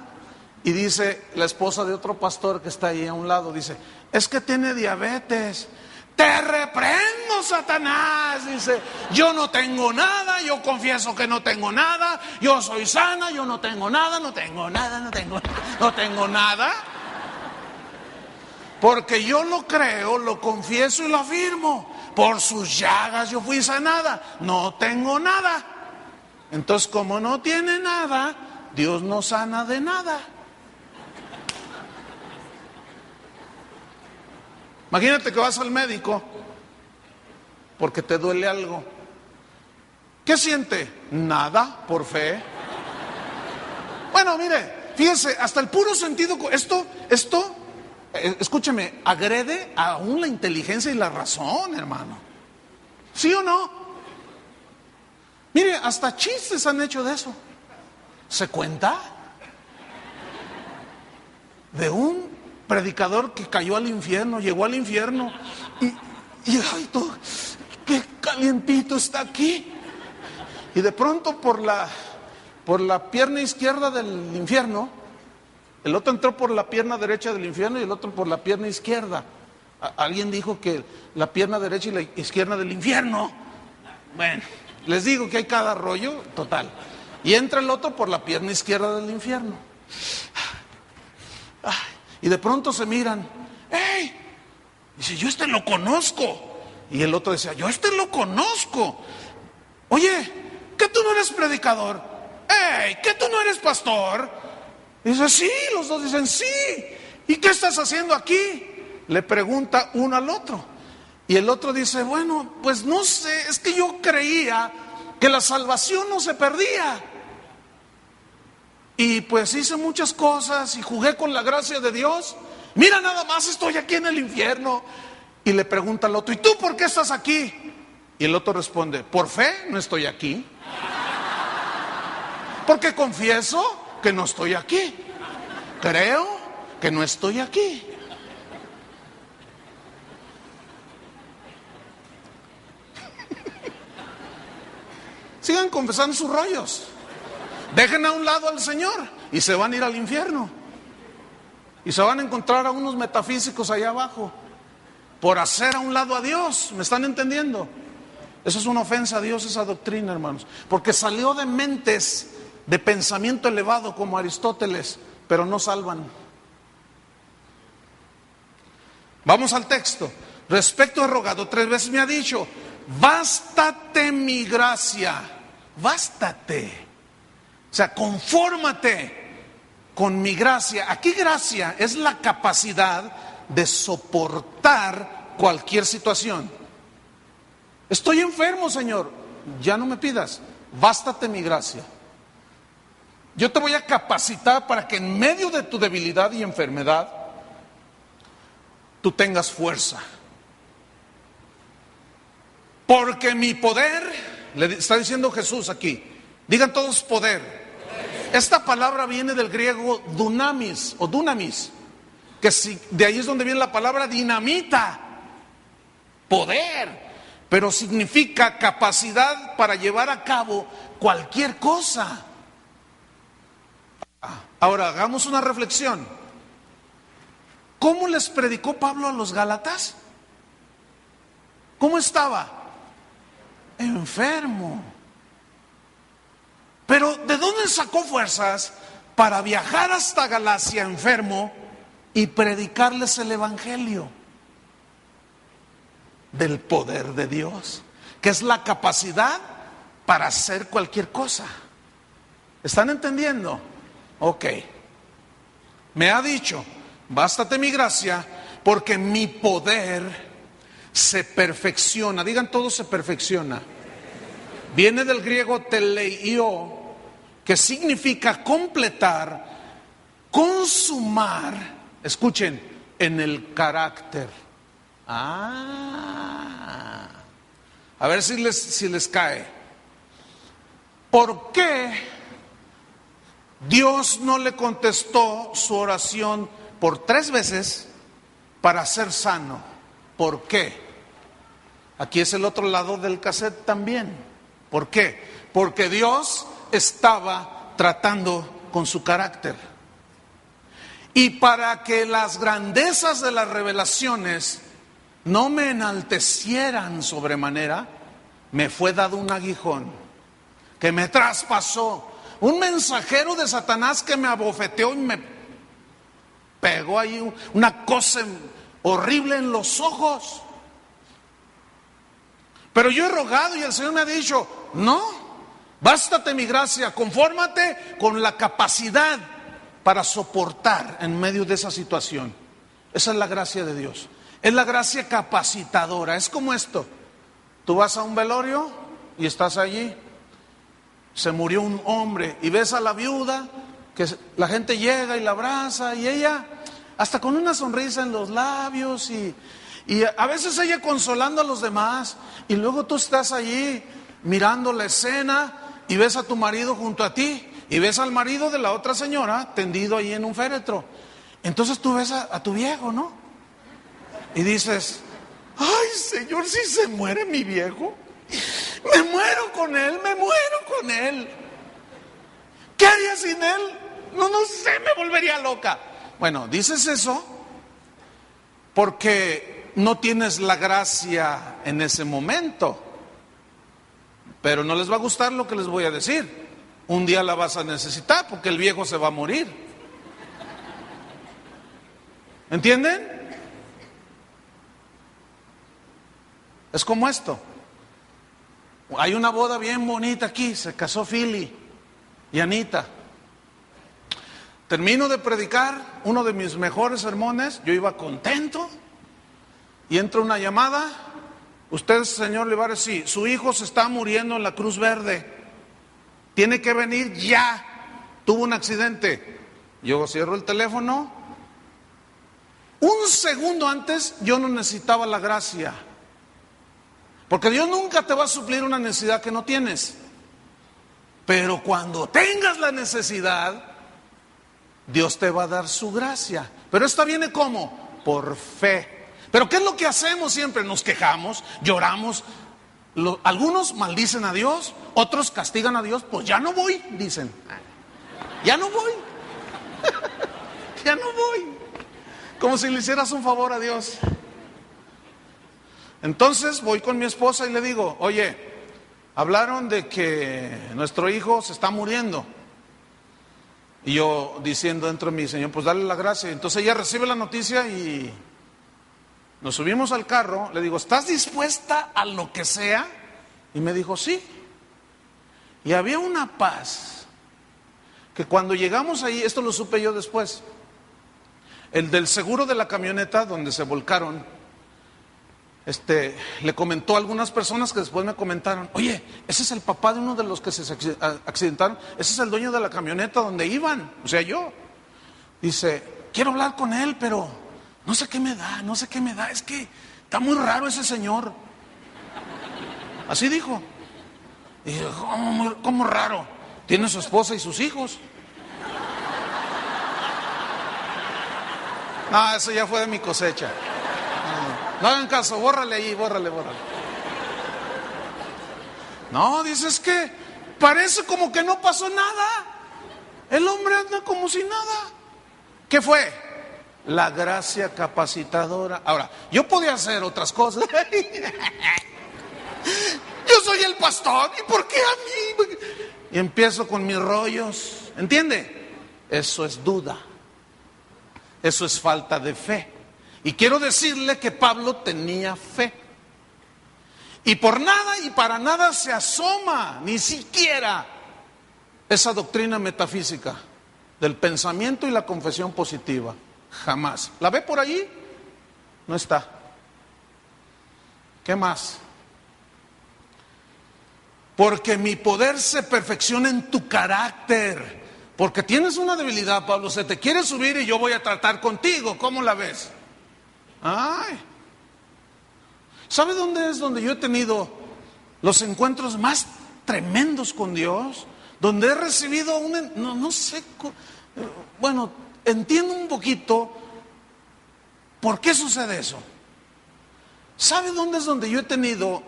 Y dice la esposa de otro pastor que está ahí a un lado, dice, es que tiene diabetes. Te reprendo, Satanás, dice, yo no tengo nada, yo confieso que no tengo nada, yo soy sana, yo no tengo nada, no tengo nada. Porque yo lo creo, lo confieso y lo afirmo. Por sus llagas yo fui sanada. No tengo nada. Entonces, como no tiene nada, Dios no sana de nada. Imagínate que vas al médico porque te duele algo. ¿Qué siente? Nada, por fe. Bueno, mire, fíjese, hasta el puro sentido, escúcheme, agrede aún la inteligencia y la razón, hermano. ¿Sí o no? Mire, hasta chistes han hecho de eso. ¿Se cuenta? De un predicador que cayó al infierno, llegó al infierno y ay, todo, qué calientito está aquí. Y de pronto por la pierna izquierda del infierno, el otro entró por la pierna derecha del infierno y el otro por la pierna izquierda. Alguien dijo que la pierna derecha y la izquierda del infierno. Bueno, les digo que hay cada rollo total. Y entra el otro por la pierna izquierda del infierno. Y de pronto se miran. ¡Ey! Dice, yo lo conozco. Y el otro decía, yo lo conozco. Oye, ¿que tú no eres predicador? ¡Ey! ¿Que tú no eres pastor? Dice, sí, los dos dicen, sí. ¿Y qué estás haciendo aquí? Le pregunta uno al otro. Y el otro dice, bueno, pues no sé, es que yo creía que la salvación no se perdía. Y pues hice muchas cosas y jugué con la gracia de Dios. Mira, nada más estoy aquí en el infierno. Y le pregunta al otro, ¿y tú por qué estás aquí? Y el otro responde, por fe no estoy aquí. Porque confieso que no estoy aquí. Creo que no estoy aquí. Sigan confesando sus rollos. Dejen a un lado al Señor y se van a ir al infierno. Y se van a encontrar a unos metafísicos allá abajo por hacer a un lado a Dios. ¿Me están entendiendo? Eso es una ofensa a Dios, esa doctrina, hermanos. Porque salió de mentes de pensamiento elevado como Aristóteles, pero no salvan. Vamos al texto. Respecto a rogado, 3 veces me ha dicho, bástate mi gracia. Bástate. O sea, confórmate con mi gracia. Aquí gracia es la capacidad de soportar cualquier situación. Estoy enfermo, Señor. Ya no me pidas. Bástate mi gracia. Yo te voy a capacitar para que en medio de tu debilidad y enfermedad tú tengas fuerza. Porque mi poder, le está diciendo Jesús aquí, digan todos poder. Esta palabra viene del griego dunamis o dunamis, que de ahí es donde viene la palabra dinamita, poder, pero significa capacidad para llevar a cabo cualquier cosa. Ahora hagamos una reflexión. ¿Cómo les predicó Pablo a los Gálatas? ¿Cómo estaba? Enfermo. Pero ¿de dónde sacó fuerzas para viajar hasta Galacia enfermo y predicarles el evangelio? Del poder de Dios, que es la capacidad para hacer cualquier cosa. ¿Están entendiendo? Ok. Me ha dicho, bástate mi gracia, porque mi poder se perfecciona. Digan todos, se perfecciona. Viene del griego teleio, que significa completar, consumar, escuchen, en el carácter. A ver si les cae. ¿Por qué Dios no le contestó su oración por 3 veces para ser sano? ¿Por qué? Aquí es el otro lado del cassette también. ¿Por qué? Porque Dios estaba tratando con su carácter. Y para que las grandezas de las revelaciones no me enaltecieran sobremanera, me fue dado un aguijón que me traspasó, un mensajero de Satanás que me abofeteó y me pegó ahí una cosa horrible en los ojos. Pero yo he rogado y el Señor me ha dicho, no, bástate mi gracia, confórmate con la capacidad para soportar en medio de esa situación. Esa es la gracia de Dios. Es la gracia capacitadora. Es como esto. Tú vas a un velorio y estás allí. Se murió un hombre y ves a la viuda, que la gente llega y la abraza y ella, hasta con una sonrisa en los labios y a veces ella consolando a los demás, y luego tú estás allí mirando la escena y ves a tu marido junto a ti y ves al marido de la otra señora tendido ahí en un féretro. Entonces tú ves a tu viejo, ¿no? Y dices, ay Señor, si se muere mi viejo, me muero con él, me muero con él. ¿Qué haría sin él? No sé, me volvería loca. Bueno, dices eso porque no tienes la gracia en ese momento. Pero no les va a gustar lo que les voy a decir. Un día la vas a necesitar porque el viejo se va a morir. ¿Entienden? Es como esto. Hay una boda bien bonita aquí, se casó Philly y Anita. Termino de predicar uno de mis mejores sermones, yo iba contento y entra una llamada. Usted, señor Olivares, sí, su hijo se está muriendo en la Cruz Verde, tiene que venir ya, tuvo un accidente. Yo cierro el teléfono. Un segundo antes yo no necesitaba la gracia, porque Dios nunca te va a suplir una necesidad que no tienes. Pero cuando tengas la necesidad, Dios te va a dar su gracia. Pero esta viene ¿cómo? Por fe. Pero ¿qué es lo que hacemos siempre? Nos quejamos, lloramos. Algunos maldicen a Dios, otros castigan a Dios. Pues ya no voy, dicen. Ya no voy. Ya no voy. Como si le hicieras un favor a Dios. Entonces voy con mi esposa y le digo, oye, hablaron de que nuestro hijo se está muriendo. Y yo diciendo dentro de mí, Señor, pues dale la gracia. Entonces ella recibe la noticia y nos subimos al carro. Le digo, ¿estás dispuesta a lo que sea? Y me dijo, sí. Y había una paz que cuando llegamos ahí, esto lo supe yo después, el del seguro de la camioneta donde se volcaron, le comentó a algunas personas que después me comentaron, oye, ese es el papá de uno de los que se accidentaron, ese es el dueño de la camioneta donde iban, o sea, yo. Dice, quiero hablar con él, pero no sé qué me da, es que está muy raro ese señor. Así dijo. Y dije, ¿cómo raro? Tiene su esposa y sus hijos. No, eso ya fue de mi cosecha. No hagan caso, bórrale ahí, bórrale. No, dices que parece como que no pasó nada. El hombre anda como si nada. ¿Qué fue? La gracia capacitadora. Ahora, yo podía hacer otras cosas. Yo soy el pastor, ¿y por qué a mí? Y empiezo con mis rollos. ¿Entiende? Eso es duda. Eso es falta de fe. Y quiero decirle que Pablo tenía fe. Y por nada y para nada se asoma, ni siquiera, esa doctrina metafísica del pensamiento y la confesión positiva. Jamás. ¿La ve por allí? No está. ¿Qué más? Porque mi poder se perfecciona en tu carácter. Porque tienes una debilidad, Pablo, se te quiere subir y yo voy a tratar contigo. ¿Cómo la ves? Ay, ¿sabe dónde es donde yo he tenido los encuentros más tremendos con Dios? Donde he recibido no sé, bueno, entiendo un poquito por qué sucede eso. ¿Sabe dónde es donde yo he tenido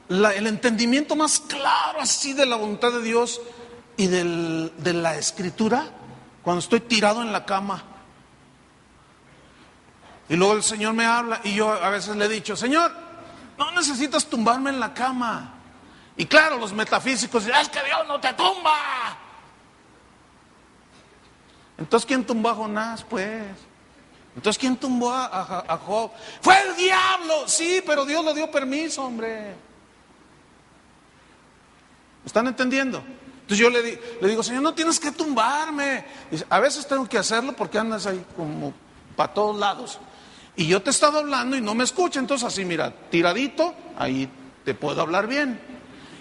el entendimiento más claro así de la voluntad de Dios y de la Escritura? Cuando estoy tirado en la cama. Y luego el Señor me habla y yo a veces le he dicho, Señor, no necesitas tumbarme en la cama. Y claro, los metafísicos dicen, es que Dios no te tumba. Entonces, ¿quién tumbó a Jonás, pues? Entonces, ¿quién tumbó a Job? ¡Fue el diablo! Sí, pero Dios le dio permiso, hombre. ¿Están entendiendo? Entonces yo le digo, Señor, no tienes que tumbarme. Dice, a veces tengo que hacerlo porque andas ahí como para todos lados. Y yo te he estado hablando y no me escucha. Entonces así, mira, tiradito, ahí te puedo hablar bien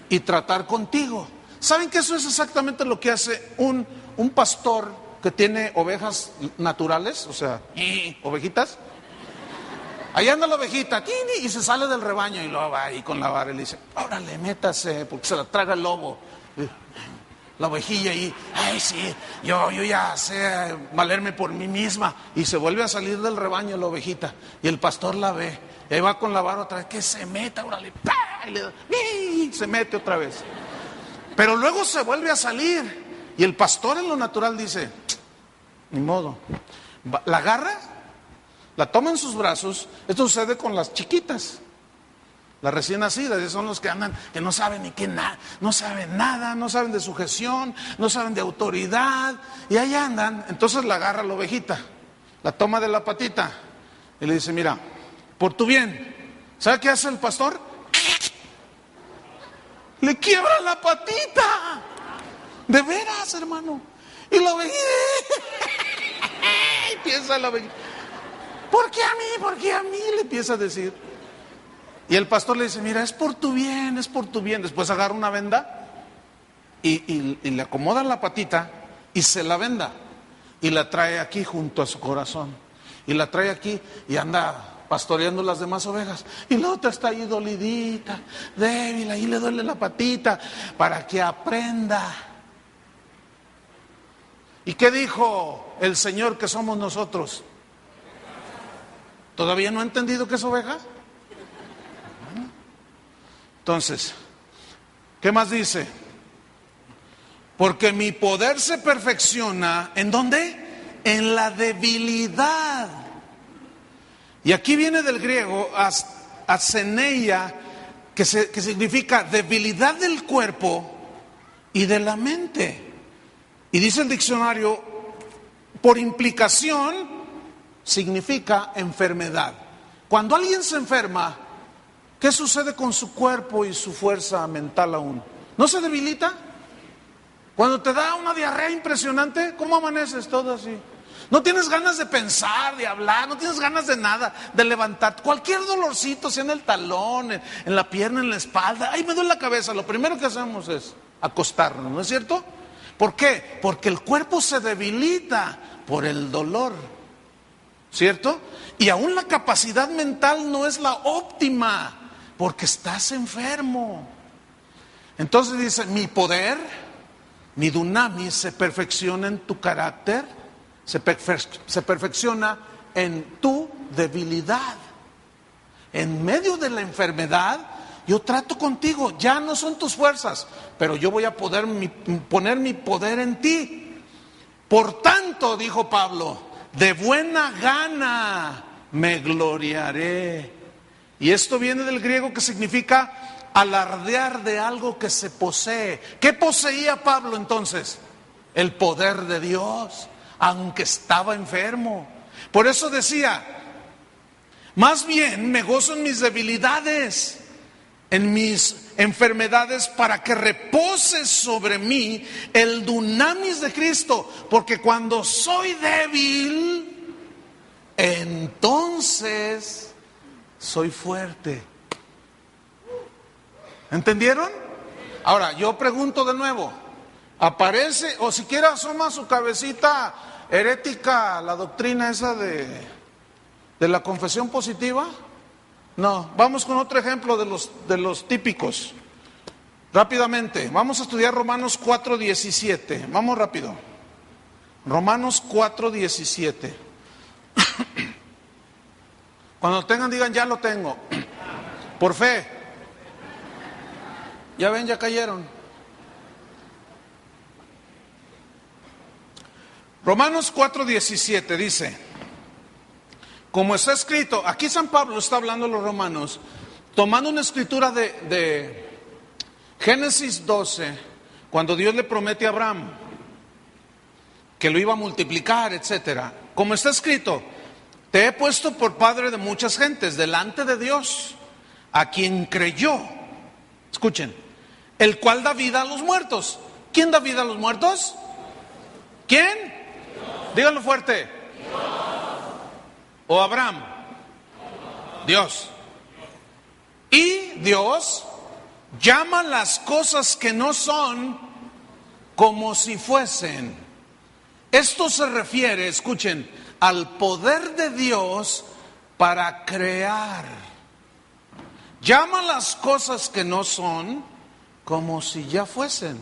y tratar contigo. ¿Saben que eso es exactamente lo que hace un pastor que tiene ovejas naturales? O sea, ovejitas. Ahí anda la ovejita, y se sale del rebaño y luego va ahí con la vara y le dice, órale, métase, porque se la traga el lobo. La ovejilla ahí, ay sí, yo ya sé valerme por mí misma. Y se vuelve a salir del rebaño la ovejita. Y el pastor la ve, y ahí va con la vara otra vez, que se meta, órale, ¡pah! Y le da, ¡y! Se mete otra vez. Pero luego se vuelve a salir. Y el pastor en lo natural dice, ni modo, la agarra, la toma en sus brazos. Esto sucede con las chiquitas, las recién nacidas, son los que andan, que no saben ni qué nada, no saben nada, no saben de sujeción, no saben de autoridad, y ahí andan. Entonces la agarra la ovejita, la toma de la patita y le dice, mira, por tu bien. ¿Sabe qué hace el pastor? Le quiebra la patita. De veras, hermano. Y la ovejita empieza la ovejita, ¿por qué a mí? ¿Por qué a mí? Le empieza a decir. Y el pastor le dice, mira, es por tu bien, es por tu bien. Después agarra una venda y le acomoda la patita y se la venda. Y la trae aquí junto a su corazón. Y la trae aquí y anda pastoreando las demás ovejas. Y la otra está ahí dolidita, débil, ahí le duele la patita para que aprenda. ¿Y qué dijo el Señor que somos nosotros? ¿Todavía no ha entendido que es oveja? Entonces, ¿qué más dice? Porque mi poder se perfecciona, ¿en dónde? En la debilidad. Y aquí viene del griego aseneia, que significa debilidad del cuerpo y de la mente. Y dice el diccionario, por implicación, significa enfermedad. Cuando alguien se enferma, ¿qué sucede con su cuerpo y su fuerza mental aún? ¿No se debilita? Cuando te da una diarrea impresionante, ¿cómo amaneces? Todo así. No tienes ganas de pensar, de hablar, no tienes ganas de nada, de levantar. Cualquier dolorcito, sea en el talón, en la pierna, en la espalda, ay, me duele la cabeza. Lo primero que hacemos es acostarnos, ¿no es cierto? ¿Por qué? Porque el cuerpo se debilita por el dolor, ¿cierto? Y aún la capacidad mental no es la óptima, porque estás enfermo. Entonces dice, mi poder, mi dunamis se perfecciona en tu carácter, se perfecciona en tu debilidad. En medio de la enfermedad, yo trato contigo, ya no son tus fuerzas, pero yo voy a poder poner mi poder en ti. Por tanto, dijo Pablo, de buena gana me gloriaré. Y esto viene del griego que significa alardear de algo que se posee. ¿Qué poseía Pablo entonces? El poder de Dios, aunque estaba enfermo. Por eso decía, más bien me gozo en mis debilidades, en mis enfermedades, para que repose sobre mí el dunamis de Cristo. Porque cuando soy débil, entonces soy fuerte. ¿Entendieron? Ahora, yo pregunto de nuevo, ¿aparece, o siquiera asoma su cabecita herética la doctrina esa de la confesión positiva? No, vamos con otro ejemplo de los típicos. Rápidamente, vamos a estudiar Romanos 4:17. Vamos rápido. Romanos 4:17. Cuando lo tengan, digan, ya lo tengo. Por fe. Ya ven, ya cayeron. Romanos 4:17 dice, como está escrito, aquí San Pablo está hablando a los romanos, tomando una escritura de Génesis 12, cuando Dios le promete a Abraham que lo iba a multiplicar, etcétera. Como está escrito, te he puesto por padre de muchas gentes delante de Dios, a quien creyó. Escuchen, el cual da vida a los muertos. ¿Quién da vida a los muertos? ¿Quién? Díganlo fuerte. ¿O Abraham? Dios. Y Dios llama las cosas que no son como si fuesen. Esto se refiere, escuchen, al poder de Dios para crear. Llama las cosas que no son como si ya fuesen.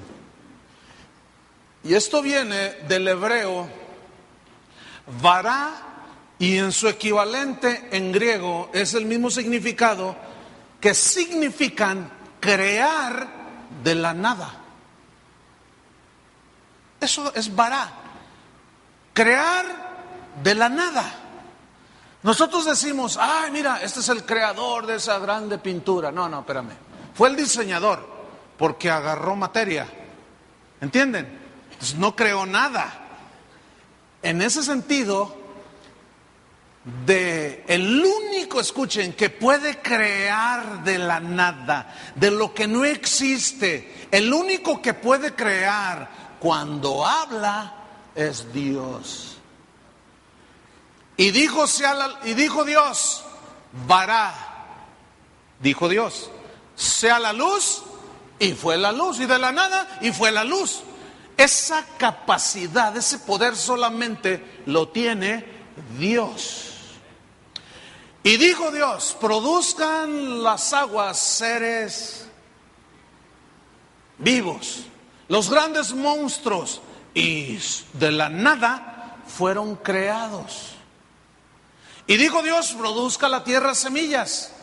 Y esto viene del hebreo vará, y en su equivalente en griego es el mismo significado, que significan crear de la nada. Eso es vará, crear de la nada. Nosotros decimos, ay, mira, este es el creador de esa grande pintura. No, espérame. Fue el diseñador, porque agarró materia. ¿Entienden? Entonces no creó nada. En ese sentido, el único, escuchen, que puede crear de la nada, de lo que no existe, el único que puede crear cuando habla es Dios. Y dijo Dios, vará, dijo Dios, sea la luz, y fue la luz, y de la nada, y fue la luz. Esa capacidad, ese poder solamente lo tiene Dios. Y dijo Dios, produzcan las aguas seres vivos, los grandes monstruos, y de la nada fueron creados. Y dijo Dios, produzca la tierra semillas,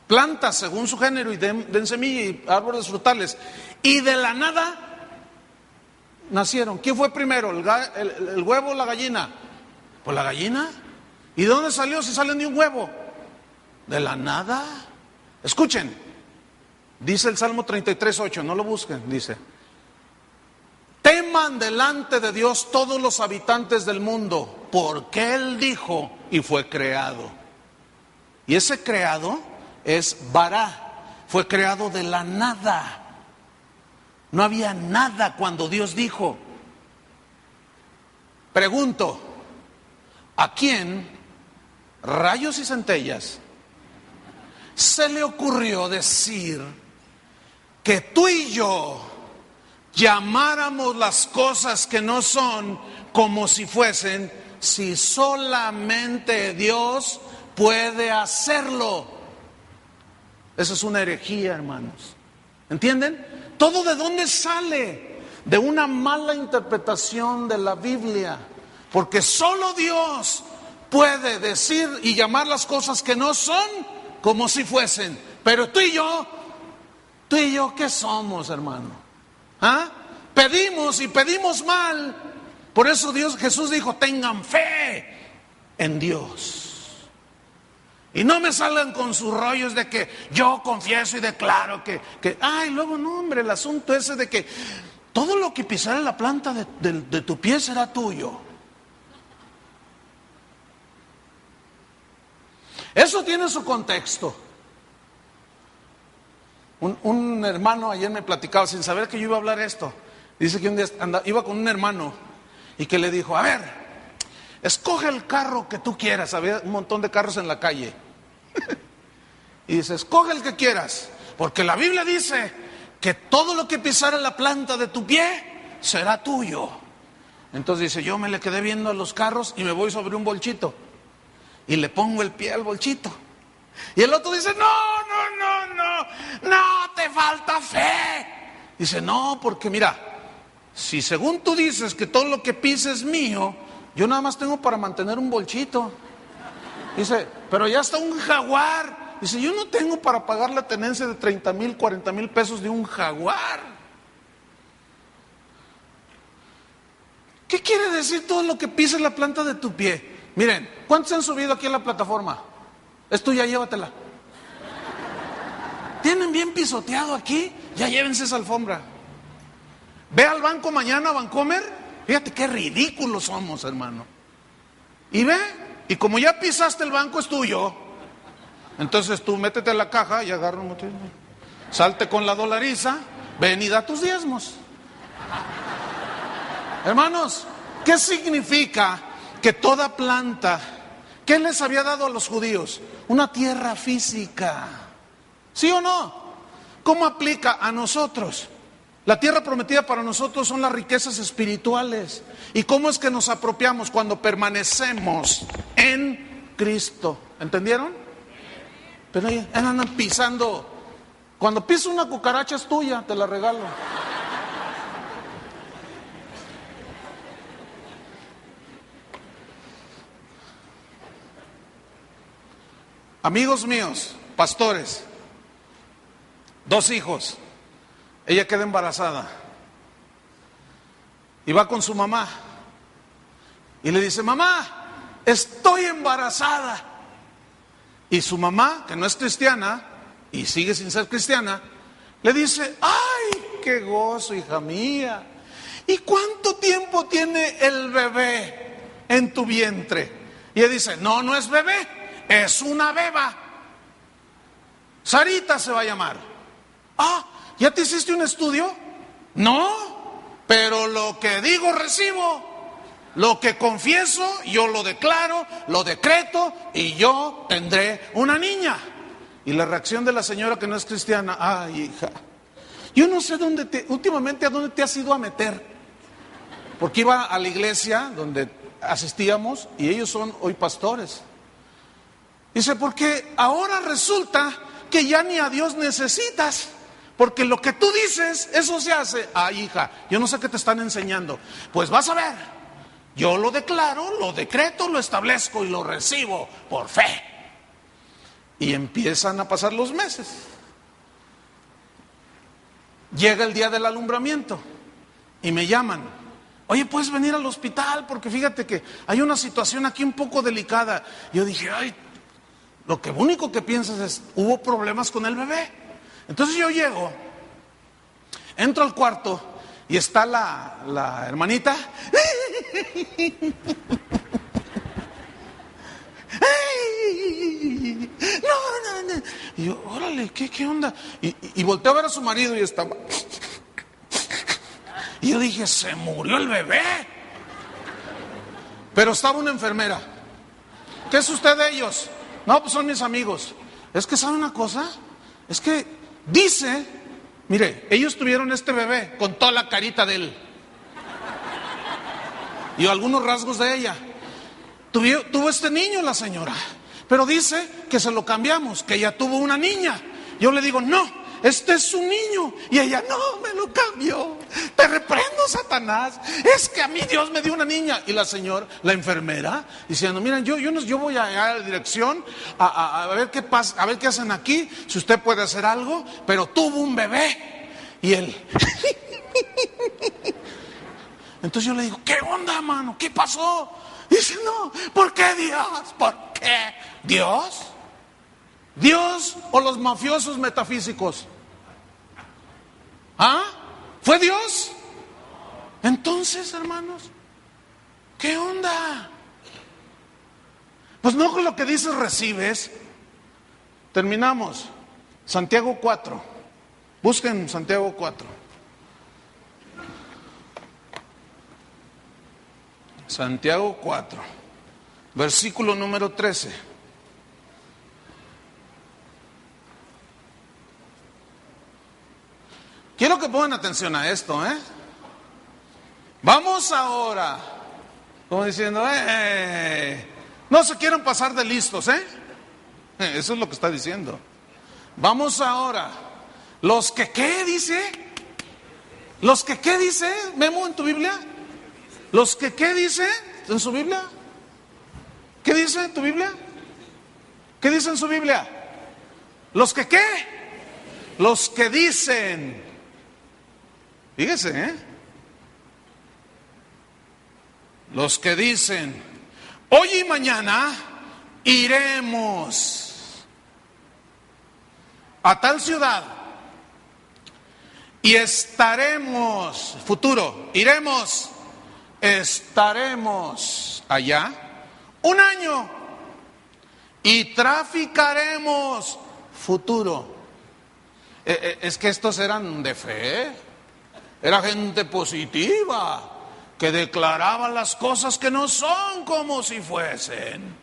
plantas según su género, y den semilla y árboles frutales. Y de la nada nacieron. ¿Quién fue primero, el huevo o la gallina? Pues la gallina. ¿Y de dónde salió si salen de un huevo? De la nada. Escuchen, dice el Salmo 33:8, no lo busquen, dice: teman delante de Dios todos los habitantes del mundo, porque Él dijo y fue creado. Y ese creado es vará, fue creado de la nada. No había nada cuando Dios dijo. Pregunto, ¿a quién, rayos y centellas, se le ocurrió decir que tú y yo llamáramos las cosas que no son como si fuesen, si solamente Dios puede hacerlo? Eso es una herejía, hermanos. ¿Entienden? ¿Todo de dónde sale? De una mala interpretación de la Biblia. Porque solo Dios puede decir y llamar las cosas que no son como si fuesen. Pero tú y yo, ¿qué somos, hermano? ¿Ah? Pedimos y pedimos mal. Por eso Jesús dijo, tengan fe en Dios. Y no me salgan con sus rollos de que yo confieso y declaro que luego no, hombre, el asunto ese de que todo lo que pisara la planta de tu pie será tuyo. Eso tiene su contexto. Un hermano ayer me platicaba, sin saber que yo iba a hablar esto. Dice que un día iba con un hermano y que le dijo, a ver, escoge el carro que tú quieras. Había un montón de carros en la calle. Y dice, escoge el que quieras, porque la Biblia dice que todo lo que pisara la planta de tu pie será tuyo. Entonces dice, yo me le quedé viendo a los carros y me voy sobre un bolchito y le pongo el pie al bolchito. Y el otro dice, no, te falta fe. Dice, no, porque mira, si según tú dices que todo lo que pises es mío, yo nada más tengo para mantener un bolchito. Dice, pero ya está un jaguar. Dice, yo no tengo para pagar la tenencia de 30,000, 40,000 pesos de un jaguar. ¿Qué quiere decir todo lo que pise la planta de tu pie? Miren, ¿cuántos han subido aquí a la plataforma? Es tuya, llévatela. ¿Tienen bien pisoteado aquí? Ya llévense esa alfombra. Ve al banco mañana, Bancomer. Fíjate qué ridículos somos, hermano. Y ve, Y como ya pisaste el banco es tuyo, entonces tú métete a la caja y agarra un motivo. Salte con la dolariza, ven y da tus diezmos. Hermanos, ¿qué significa que toda planta, qué les había dado a los judíos? Una tierra física. ¿Sí o no? ¿Cómo aplica a nosotros? La tierra prometida para nosotros son las riquezas espirituales. ¿Y cómo es que nos apropiamos? Cuando permanecemos en Cristo. ¿Entendieron? Pero andan pisando. Cuando pisa una cucaracha es tuya, te la regalo. Amigos míos, pastores, 2 hijos, ella queda embarazada y va con su mamá y le dice: mamá, estoy embarazada. Y su mamá, que no es cristiana y sigue sin ser cristiana, le dice: ay, qué gozo, hija mía. ¿Y cuánto tiempo tiene el bebé en tu vientre? Y ella dice: no, no es bebé, es una beba. Sarita se va a llamar. Ah, ¿ya te hiciste un estudio? No, pero lo que digo recibo. Lo que confieso, yo lo declaro, lo decreto y yo tendré una niña. Y la reacción de la señora que no es cristiana: ay, hija, yo no sé últimamente a dónde te has ido a meter. Porque iba a la iglesia donde asistíamos y ellos son hoy pastores. Dice: porque ahora resulta que ya ni a Dios necesitas, porque lo que tú dices, eso se hace. Ay, hija, yo no sé qué te están enseñando. Pues vas a ver. Yo lo declaro, lo decreto, lo establezco y lo recibo por fe. Y empiezan a pasar los meses. Llega el día del alumbramiento y me llaman: oye, ¿puedes venir al hospital? Porque fíjate que hay una situación aquí un poco delicada. Yo dije: ay, lo único que piensas es, hubo problemas con el bebé. Entonces yo llego, entro al cuarto y está la hermanita. No. Y yo: órale, ¿qué onda? Y volteé a ver a su marido y estaba. Y yo dije: se murió el bebé. Pero estaba una enfermera. ¿Qué es usted de ellos? No, pues son mis amigos. Es que, ¿sabe una cosa? Es que dice, mire, ellos tuvieron este bebé con toda la carita de él y algunos rasgos de ella. Tuvo este niño la señora, pero dice que se lo cambiamos, que ella tuvo una niña. Yo le digo: no, este es su niño. Y ella: no, me lo cambió. Te reprendo, Satanás. Es que a mí Dios me dio una niña. Y la señora, la enfermera, diciendo: miren, yo voy a llegar a la dirección a ver qué pasa, a ver qué hacen aquí, si usted puede hacer algo, pero tuvo un bebé. Y él entonces yo le digo: ¿qué onda, mano? ¿Qué pasó? Dice: no, ¿por qué Dios? ¿Por qué Dios? ¿Dios o los mafiosos metafísicos? ¿Ah? ¿Fue Dios? Entonces, hermanos, ¿qué onda? Pues no con lo que dices recibes. Terminamos. Santiago 4. Busquen Santiago 4. Santiago 4, versículo número 13. Quiero que pongan atención a esto, ¿eh? Vamos ahora, como diciendo, no se quieran pasar de listos, ¿eh? Eso es lo que está diciendo. Vamos ahora, los que, ¿qué dice? Los que, ¿qué dice, Memo, en tu Biblia? Los que, ¿qué dice en su Biblia? ¿Qué dice en tu Biblia? ¿Qué dice en su Biblia? Los que, ¿qué? Los que dicen. Fíjese, ¿eh? Los que dicen: hoy y mañana iremos a tal ciudad y estaremos, futuro, iremos, estaremos allá un año y traficaremos, futuro. Es que estos eran de fe, era gente positiva, que declaraba las cosas que no son como si fuesen.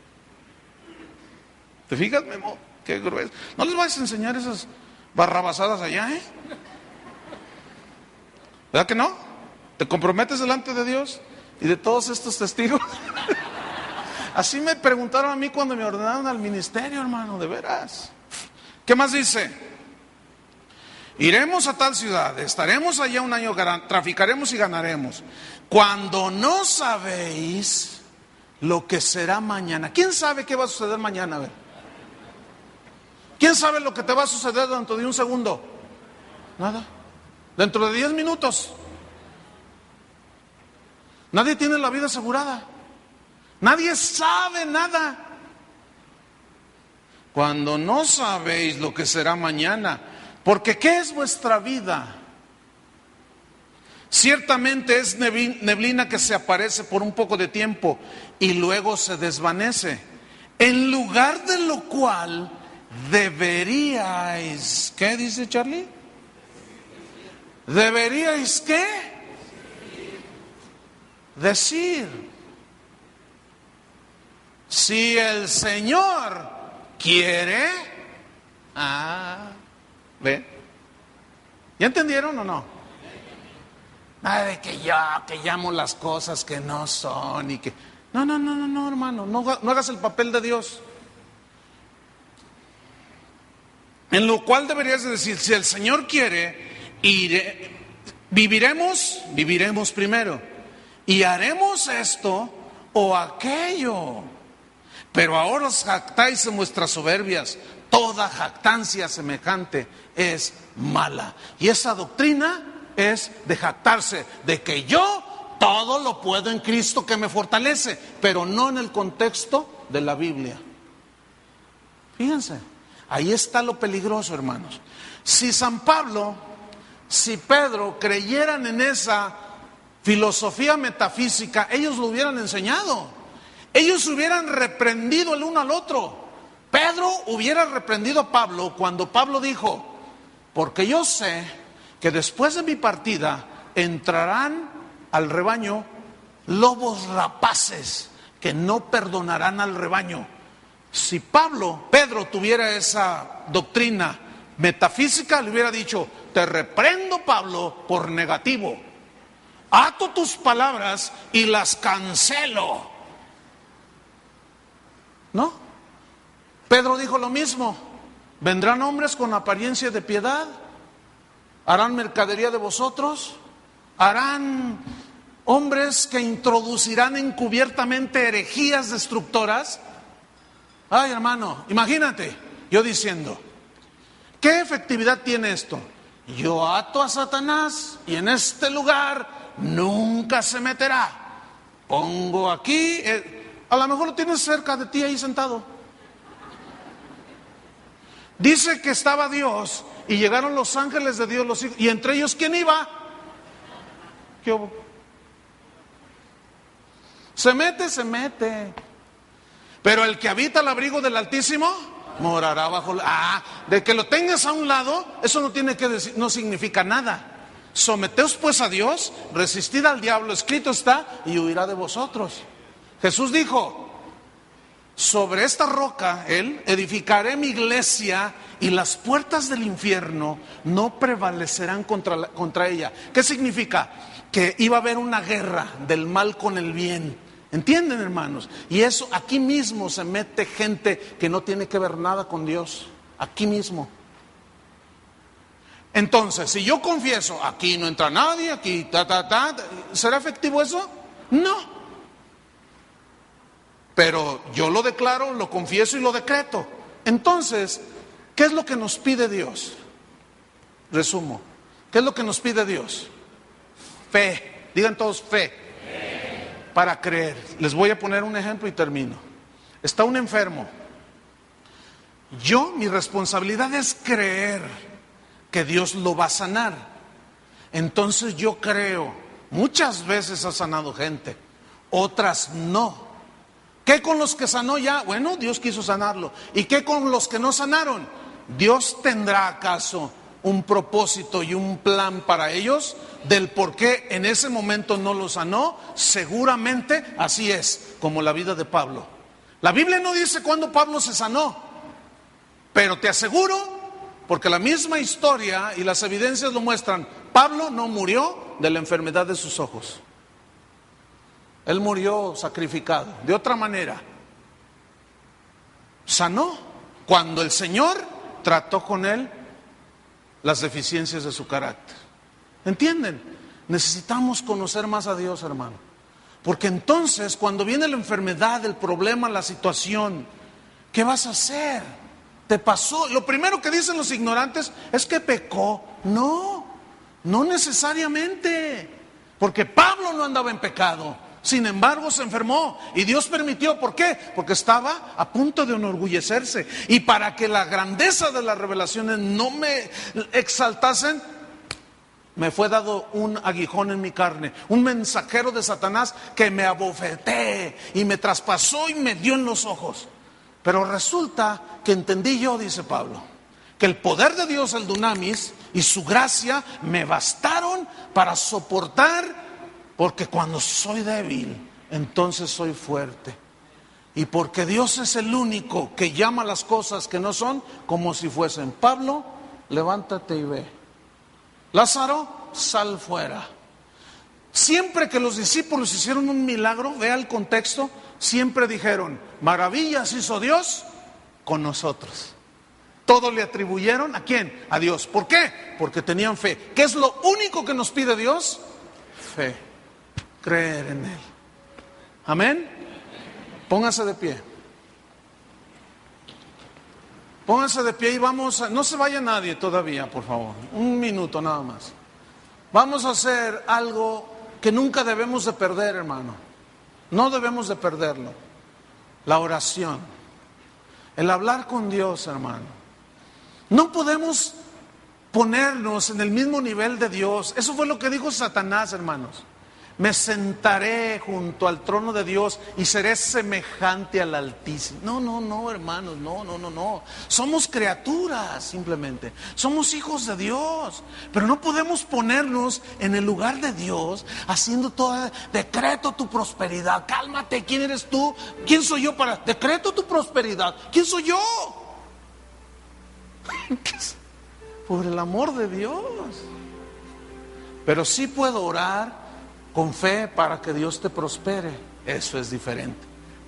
¿Te fijas, Memo? Qué grueso. No les vas a enseñar esas barrabasadas allá, ¿eh? ¿Verdad que no? ¿Te comprometes delante de Dios y de todos estos testigos? Así me preguntaron a mí cuando me ordenaron al ministerio, hermano, de veras. ¿Qué más dice? Iremos a tal ciudad, estaremos allá un año, traficaremos y ganaremos. Cuando no sabéis lo que será mañana. ¿Quién sabe qué va a suceder mañana? A ver. ¿Quién sabe lo que te va a suceder dentro de un segundo? Nada. Dentro de 10 minutos. Nadie tiene la vida asegurada. Nadie sabe nada. Cuando no sabéis lo que será mañana, porque ¿qué es vuestra vida? Ciertamente es neblina que se aparece por un poco de tiempo y luego se desvanece. En lugar de lo cual deberíais, ¿qué dice Charlie? ¿Deberíais qué? Decir, si el Señor quiere, ¿ve? ¿Ya entendieron o no? Nada de que yo, que llamo las cosas que no son y que... No, hermano, no hagas el papel de Dios. En lo cual deberías de decir, si el Señor quiere, viviremos primero, y haremos esto o aquello. Pero ahora os jactáis en vuestras soberbias. Toda jactancia semejante es mala. Y esa doctrina es de jactarse, de que yo todo lo puedo en Cristo que me fortalece, pero no en el contexto de la Biblia. Fíjense, ahí está lo peligroso, hermanos. Si San Pablo, si Pedro creyeran en esa filosofía metafísica, ellos lo hubieran enseñado. Ellos hubieran reprendido el uno al otro. Pedro hubiera reprendido a Pablo cuando Pablo dijo, porque yo sé que después de mi partida entrarán al rebaño lobos rapaces que no perdonarán al rebaño. Si Pedro tuviera esa doctrina metafísica, le hubiera dicho, te reprendo, Pablo, por negativo. Ato tus palabras y las cancelo. ¿No? Pedro dijo lo mismo. Vendrán hombres con apariencia de piedad, harán mercadería de vosotros, harán hombres que introducirán encubiertamente herejías destructoras. Ay, hermano, imagínate, yo diciendo, ¿qué efectividad tiene esto? Yo ato a Satanás y en este lugar nunca se meterá. Pongo aquí, a lo mejor lo tienes cerca de ti ahí sentado. Dice que estaba Dios y llegaron los ángeles de Dios, los hijos, y entre ellos, ¿quién iba? ¿Qué hubo? Se mete. Pero el que habita al abrigo del Altísimo morará bajo de que lo tengas a un lado, eso no tiene que decir, no significa nada. Someteos pues a Dios, resistid al diablo, escrito está, y huirá de vosotros. Jesús dijo, sobre esta roca, él, edificaré mi iglesia y las puertas del infierno no prevalecerán contra ella. ¿Qué significa? Que iba a haber una guerra del mal con el bien. ¿Entienden, hermanos? Y eso, aquí mismo se mete gente que no tiene que ver nada con Dios. Aquí mismo. Entonces, si yo confieso, aquí no entra nadie, aquí ¿será efectivo eso? No. Pero yo lo declaro, lo confieso y lo decreto. Entonces, ¿qué es lo que nos pide Dios? Resumo. ¿Qué es lo que nos pide Dios? Fe. Digan todos fe. Para creer. Les voy a poner un ejemplo y termino. Está un enfermo. Mi responsabilidad es creer que Dios lo va a sanar. Entonces yo creo. Muchas veces ha sanado gente, otras no. ¿Qué con los que sanó ya? Bueno, Dios quiso sanarlo. ¿Y qué con los que no sanaron? ¿Dios tendrá acaso un propósito y un plan para ellos del por qué en ese momento no los sanó? Seguramente así es, como la vida de Pablo. La Biblia no dice cuándo Pablo se sanó, pero te aseguro, porque la misma historia y las evidencias lo muestran, Pablo no murió de la enfermedad de sus ojos. Él murió sacrificado, de otra manera. Sanó cuando el Señor trató con él las deficiencias de su carácter. ¿Entienden? Necesitamos conocer más a Dios, hermano. Porque entonces, cuando viene la enfermedad, el problema, la situación, ¿qué vas a hacer? Te pasó. Lo primero que dicen los ignorantes es que pecó. No, no necesariamente. Porque Pablo no andaba en pecado. Sin embargo, se enfermó y Dios permitió. ¿Por qué? Porque estaba a punto de enorgullecerse. Y para que la grandeza de las revelaciones no me exaltasen, me fue dado un aguijón en mi carne, un mensajero de Satanás que me abofeté y me traspasó y me dio en los ojos. Pero resulta que entendí yo, dice Pablo, que el poder de Dios, el dunamis, y su gracia me bastaron para soportar. Porque cuando soy débil, entonces soy fuerte. Y porque Dios es el único que llama las cosas que no son como si fuesen. Pablo, levántate y ve. Lázaro, sal fuera. Siempre que los discípulos hicieron un milagro, vea el contexto, siempre dijeron, maravillas hizo Dios con nosotros. Todo le atribuyeron, ¿a quién? A Dios. ¿Por qué? Porque tenían fe. ¿Qué es lo único que nos pide Dios? Fe. Creer en Él. Amén. Póngase de pie. Póngase de pie y vamos a... No se vaya nadie todavía, por favor. Un minuto nada más. Vamos a hacer algo que nunca debemos de perder, hermano. No debemos de perderlo. La oración. El hablar con Dios, hermano. No podemos ponernos en el mismo nivel de Dios. Eso fue lo que dijo Satanás, hermanos. Me sentaré junto al trono de Dios y seré semejante al Altísimo. No, hermanos, no. Somos criaturas, simplemente. Somos hijos de Dios. Pero no podemos ponernos en el lugar de Dios haciendo todo, decreto tu prosperidad. Cálmate, ¿quién eres tú? ¿Quién soy yo para? Decreto tu prosperidad. ¿Quién soy yo? Por el amor de Dios. Pero sí puedo orar con fe para que Dios te prospere. Eso es diferente.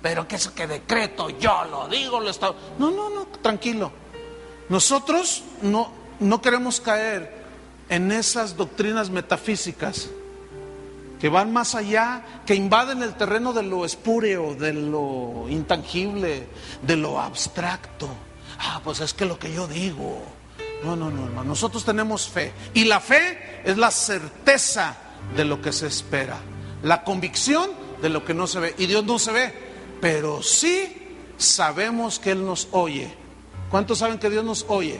Pero que eso que decreto, yo lo digo, lo está... No, tranquilo. Nosotros no queremos caer en esas doctrinas metafísicas que van más allá, que invaden el terreno de lo espúreo, de lo intangible, de lo abstracto. Pues es que lo que yo digo. No, hermano. Nosotros tenemos fe. Y la fe es la certeza de lo que se espera, la convicción de lo que no se ve. Y Dios no se ve, pero sí sabemos que Él nos oye. ¿Cuántos saben que Dios nos oye?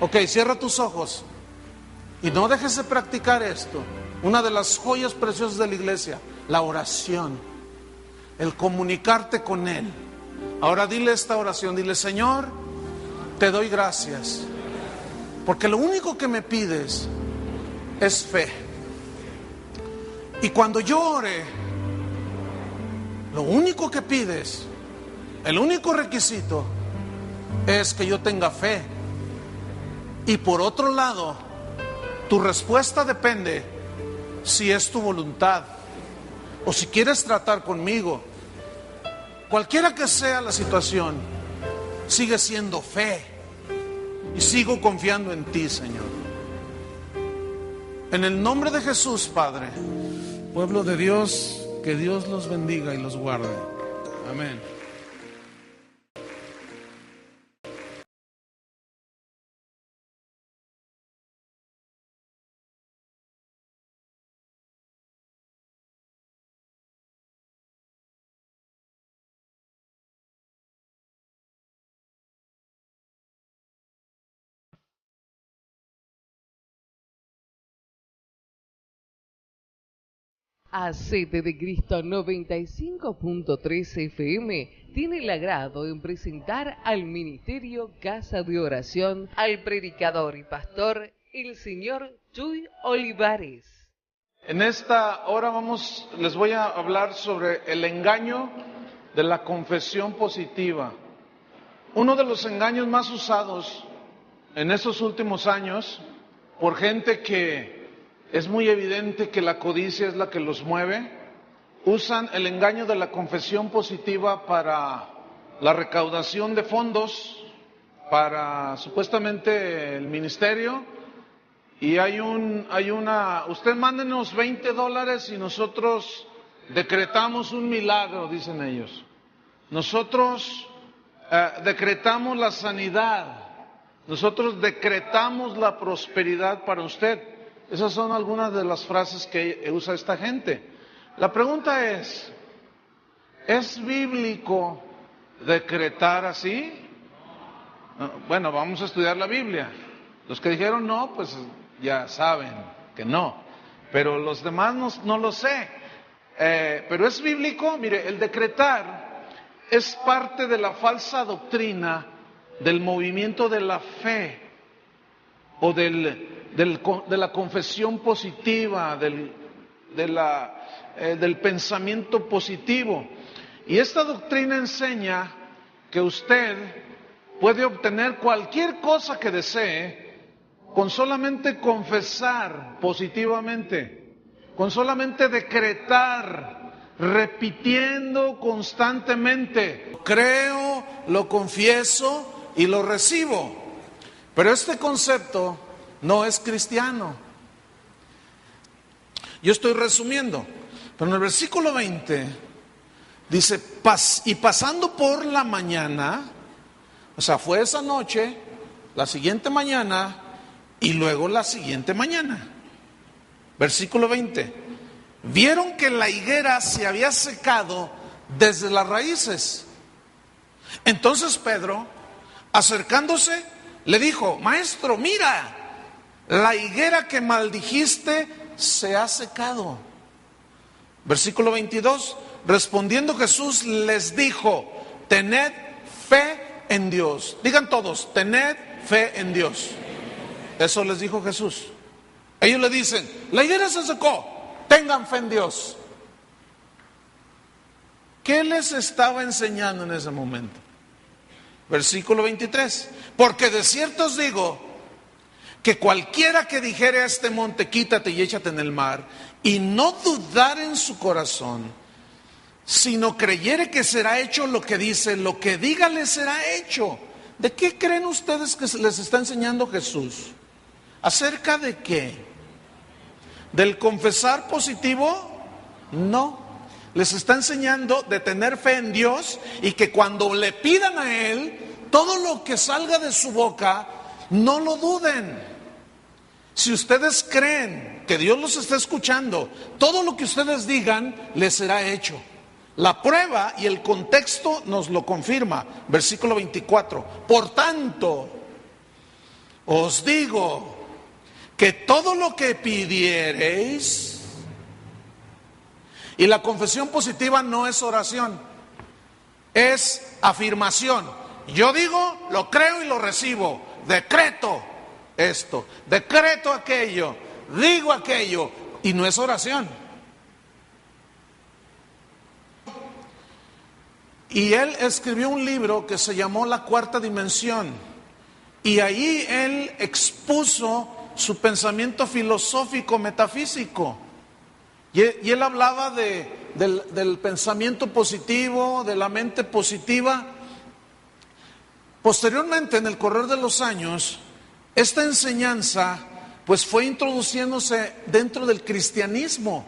Ok, cierra tus ojos y no dejes de practicar esto. Una de las joyas preciosas de la iglesia, la oración, el comunicarte con Él. Ahora dile esta oración, dile: Señor, te doy gracias, porque lo único que me pides es fe. Y cuando yo ore, lo único que pides, el único requisito es que yo tenga fe. Y por otro lado, tu respuesta depende si es tu voluntad o si quieres tratar conmigo. Cualquiera que sea la situación, sigue siendo fe. Y sigo confiando en ti, Señor. En el nombre de Jesús, Padre. Pueblo de Dios, que Dios los bendiga y los guarde. Amén. ACT de Cristo 95.3 FM tiene el agrado en presentar al Ministerio Casa de Oración al predicador y pastor, el señor Chuy Olivares. En esta hora les voy a hablar sobre el engaño de la confesión positiva. Uno de los engaños más usados en estos últimos años por gente que es muy evidente que la codicia es la que los mueve, usan el engaño de la confesión positiva para la recaudación de fondos para supuestamente el ministerio. Y usted mándenos $20 y nosotros decretamos un milagro, dicen ellos. Nosotros decretamos la sanidad, nosotros decretamos la prosperidad para usted. Esas son algunas de las frases que usa esta gente. La pregunta ¿es bíblico decretar así? Bueno, vamos a estudiar la Biblia. Los que dijeron no, pues ya saben que no. Pero los demás no lo sé. Pero es bíblico. Mire, el decretar es parte de la falsa doctrina del movimiento de la fe o de la confesión positiva, del pensamiento positivo. Y esta doctrina enseña que usted puede obtener cualquier cosa que desee con solamente confesar positivamente, con solamente decretar, repitiendo constantemente. Creo, lo confieso y lo recibo. Pero este concepto no es cristiano. Yo estoy resumiendo, pero en el versículo 20 dice, y pasando por la mañana, o sea, fue esa noche, la siguiente mañana y luego la siguiente mañana. Versículo 20, vieron que la higuera se había secado desde las raíces. Entonces Pedro, acercándose, le dijo, Maestro, mira, la higuera que maldijiste se ha secado. Versículo 22, respondiendo Jesús les dijo, tened fe en Dios. Digan todos, tened fe en Dios. Eso les dijo Jesús. Ellos le dicen, la higuera se secó, tengan fe en Dios. ¿Qué les estaba enseñando en ese momento? Versículo 23, porque de cierto os digo que cualquiera que dijere a este monte, quítate y échate en el mar, y no dudar en su corazón, sino creyere que será hecho lo que dice, lo que diga le será hecho. ¿De qué creen ustedes que les está enseñando Jesús? ¿Acerca de qué? ¿Del confesar positivo? No. Les está enseñando de tener fe en Dios y que cuando le pidan a Él, todo lo que salga de su boca, no lo duden. Si ustedes creen que Dios los está escuchando, todo lo que ustedes digan les será hecho. La prueba y el contexto nos lo confirma. Versículo 24. Por tanto, os digo que todo lo que pidiereis. Y la confesión positiva no es oración, es afirmación. Yo digo, lo creo y lo recibo. Decreto esto, decreto aquello, digo aquello, y no es oración. Y él escribió un libro que se llamó La Cuarta Dimensión, y ahí él expuso su pensamiento filosófico, metafísico. Y él hablaba del pensamiento positivo, de la mente positiva. Posteriormente, en el correr de los años, esta enseñanza pues fue introduciéndose dentro del cristianismo,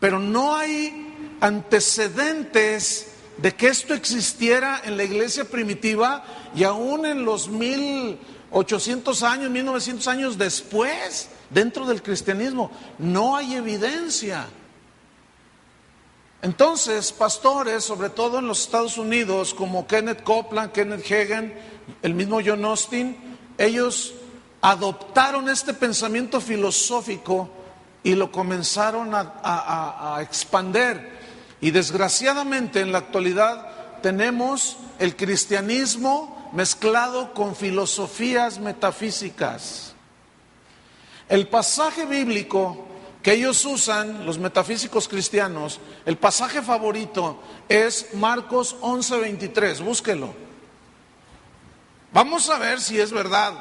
pero no hay antecedentes de que esto existiera en la iglesia primitiva y aún en los 1800 años, 1900 años después, dentro del cristianismo, no hay evidencia. Entonces, pastores, sobre todo en los Estados Unidos, como Kenneth Copeland, Kenneth Hagin, el mismo John Austin, ellos adoptaron este pensamiento filosófico y lo comenzaron a expander. Y desgraciadamente en la actualidad tenemos el cristianismo mezclado con filosofías metafísicas. El pasaje bíblico que ellos usan, los metafísicos cristianos, el pasaje favorito es Marcos 11:23, búsquelo. Vamos a ver si es verdad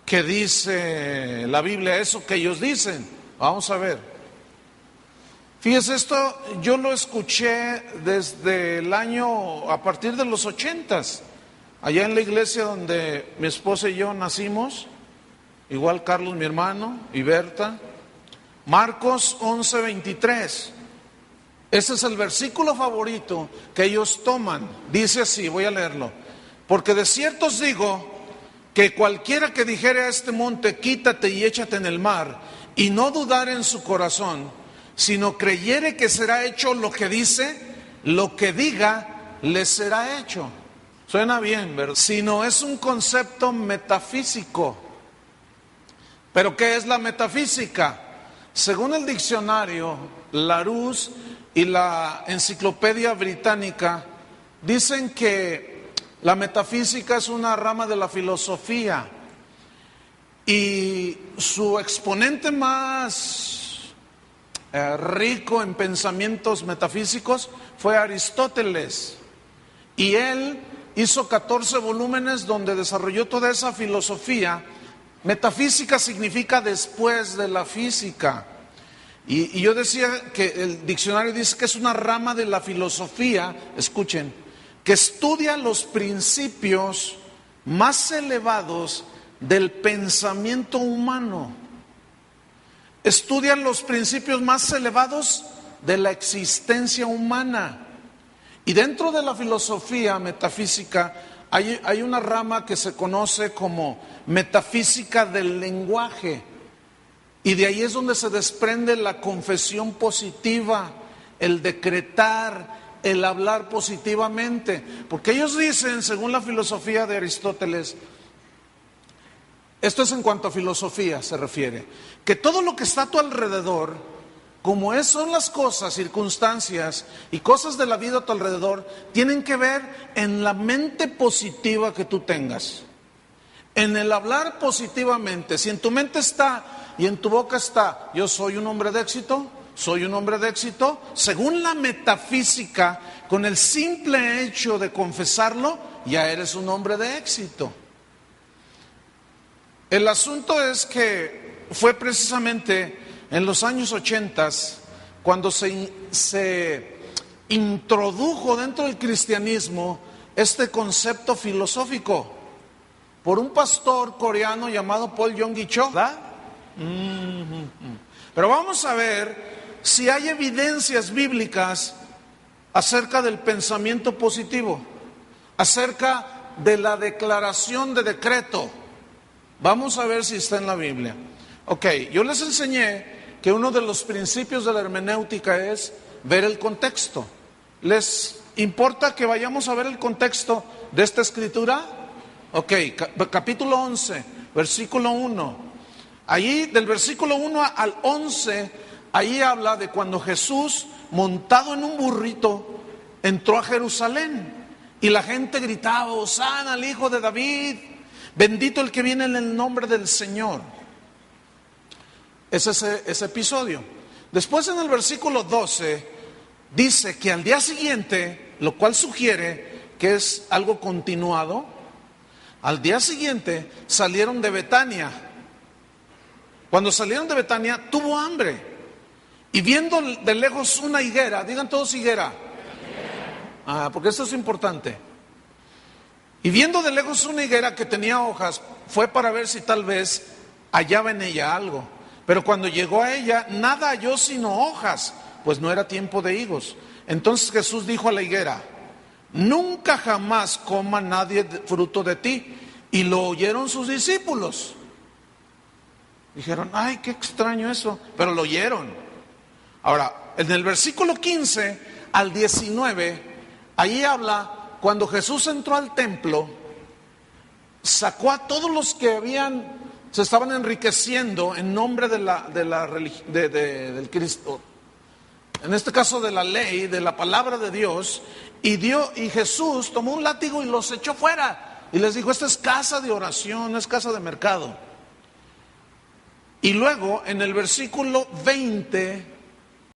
que dice la Biblia eso que ellos dicen. Vamos a ver. Fíjese, esto yo lo escuché desde el año, a partir de los 80s, allá en la iglesia donde mi esposa y yo nacimos, igual Carlos mi hermano y Berta. Marcos 11:23, ese es el versículo favorito que ellos toman. Dice así, voy a leerlo: porque de cierto os digo que cualquiera que dijere a este monte, quítate y échate en el mar, y no dudare en su corazón, sino creyere que será hecho lo que dice, lo que diga le será hecho. Suena bien, ¿verdad? Sino es un concepto metafísico. ¿Pero qué es la metafísica? Según el diccionario Larousse y la Enciclopedia Británica, dicen que la metafísica es una rama de la filosofía y su exponente más rico en pensamientos metafísicos fue Aristóteles, y él hizo 14 volúmenes donde desarrolló toda esa filosofía. Metafísica significa después de la física, y yo decía que el diccionario dice que es una rama de la filosofía, escuchen, que estudia los principios más elevados del pensamiento humano. Estudian los principios más elevados de la existencia humana. Y dentro de la filosofía metafísica hay una rama que se conoce como metafísica del lenguaje. Y de ahí es donde se desprende la confesión positiva, el decretar, el hablar positivamente. Porque ellos dicen, según la filosofía de Aristóteles, esto es en cuanto a filosofía se refiere, que todo lo que está a tu alrededor, como son las cosas, circunstancias y cosas de la vida a tu alrededor, tienen que ver en la mente positiva que tú tengas, en el hablar positivamente. Si en tu mente está y en tu boca está, yo soy un hombre de éxito, soy un hombre de éxito, según la metafísica, con el simple hecho de confesarlo, ya eres un hombre de éxito. El asunto es que fue precisamente en los años 80 cuando se introdujo dentro del cristianismo este concepto filosófico por un pastor coreano llamado Paul Yonggi Cho, ¿verdad? Pero vamos a ver si hay evidencias bíblicas acerca del pensamiento positivo, acerca de la declaración de decreto. Vamos a ver si está en la Biblia. Ok, yo les enseñé que uno de los principios de la hermenéutica es ver el contexto. ¿Les importa que vayamos a ver el contexto de esta escritura? Ok, capítulo 11, versículo 1. Allí del versículo 1 al 11, ahí habla de cuando Jesús, montado en un burrito, entró a Jerusalén y la gente gritaba: Hosana al Hijo de David, bendito el que viene en el nombre del Señor. Es ese episodio. Después en el versículo 12 dice que al día siguiente, lo cual sugiere que es algo continuado, al día siguiente salieron de Betania. Cuando salieron de Betania tuvo hambre y viendo de lejos una higuera, digan todos higuera, porque esto es importante. Y viendo de lejos una higuera que tenía hojas, fue para ver si tal vez hallaba en ella algo. Pero cuando llegó a ella, nada halló sino hojas, pues no era tiempo de higos. Entonces Jesús dijo a la higuera: nunca jamás coma nadie fruto de ti. Y lo oyeron sus discípulos. Dijeron: ay, qué extraño eso, pero lo oyeron. Ahora, en el versículo 15 al 19, ahí habla cuando Jesús entró al templo, sacó a todos los que habían se estaban enriqueciendo en nombre del Cristo, en este caso de la ley, de la palabra de Dios, y Jesús tomó un látigo y los echó fuera y les dijo: esta es casa de oración, no es casa de mercado. Y luego en el versículo 20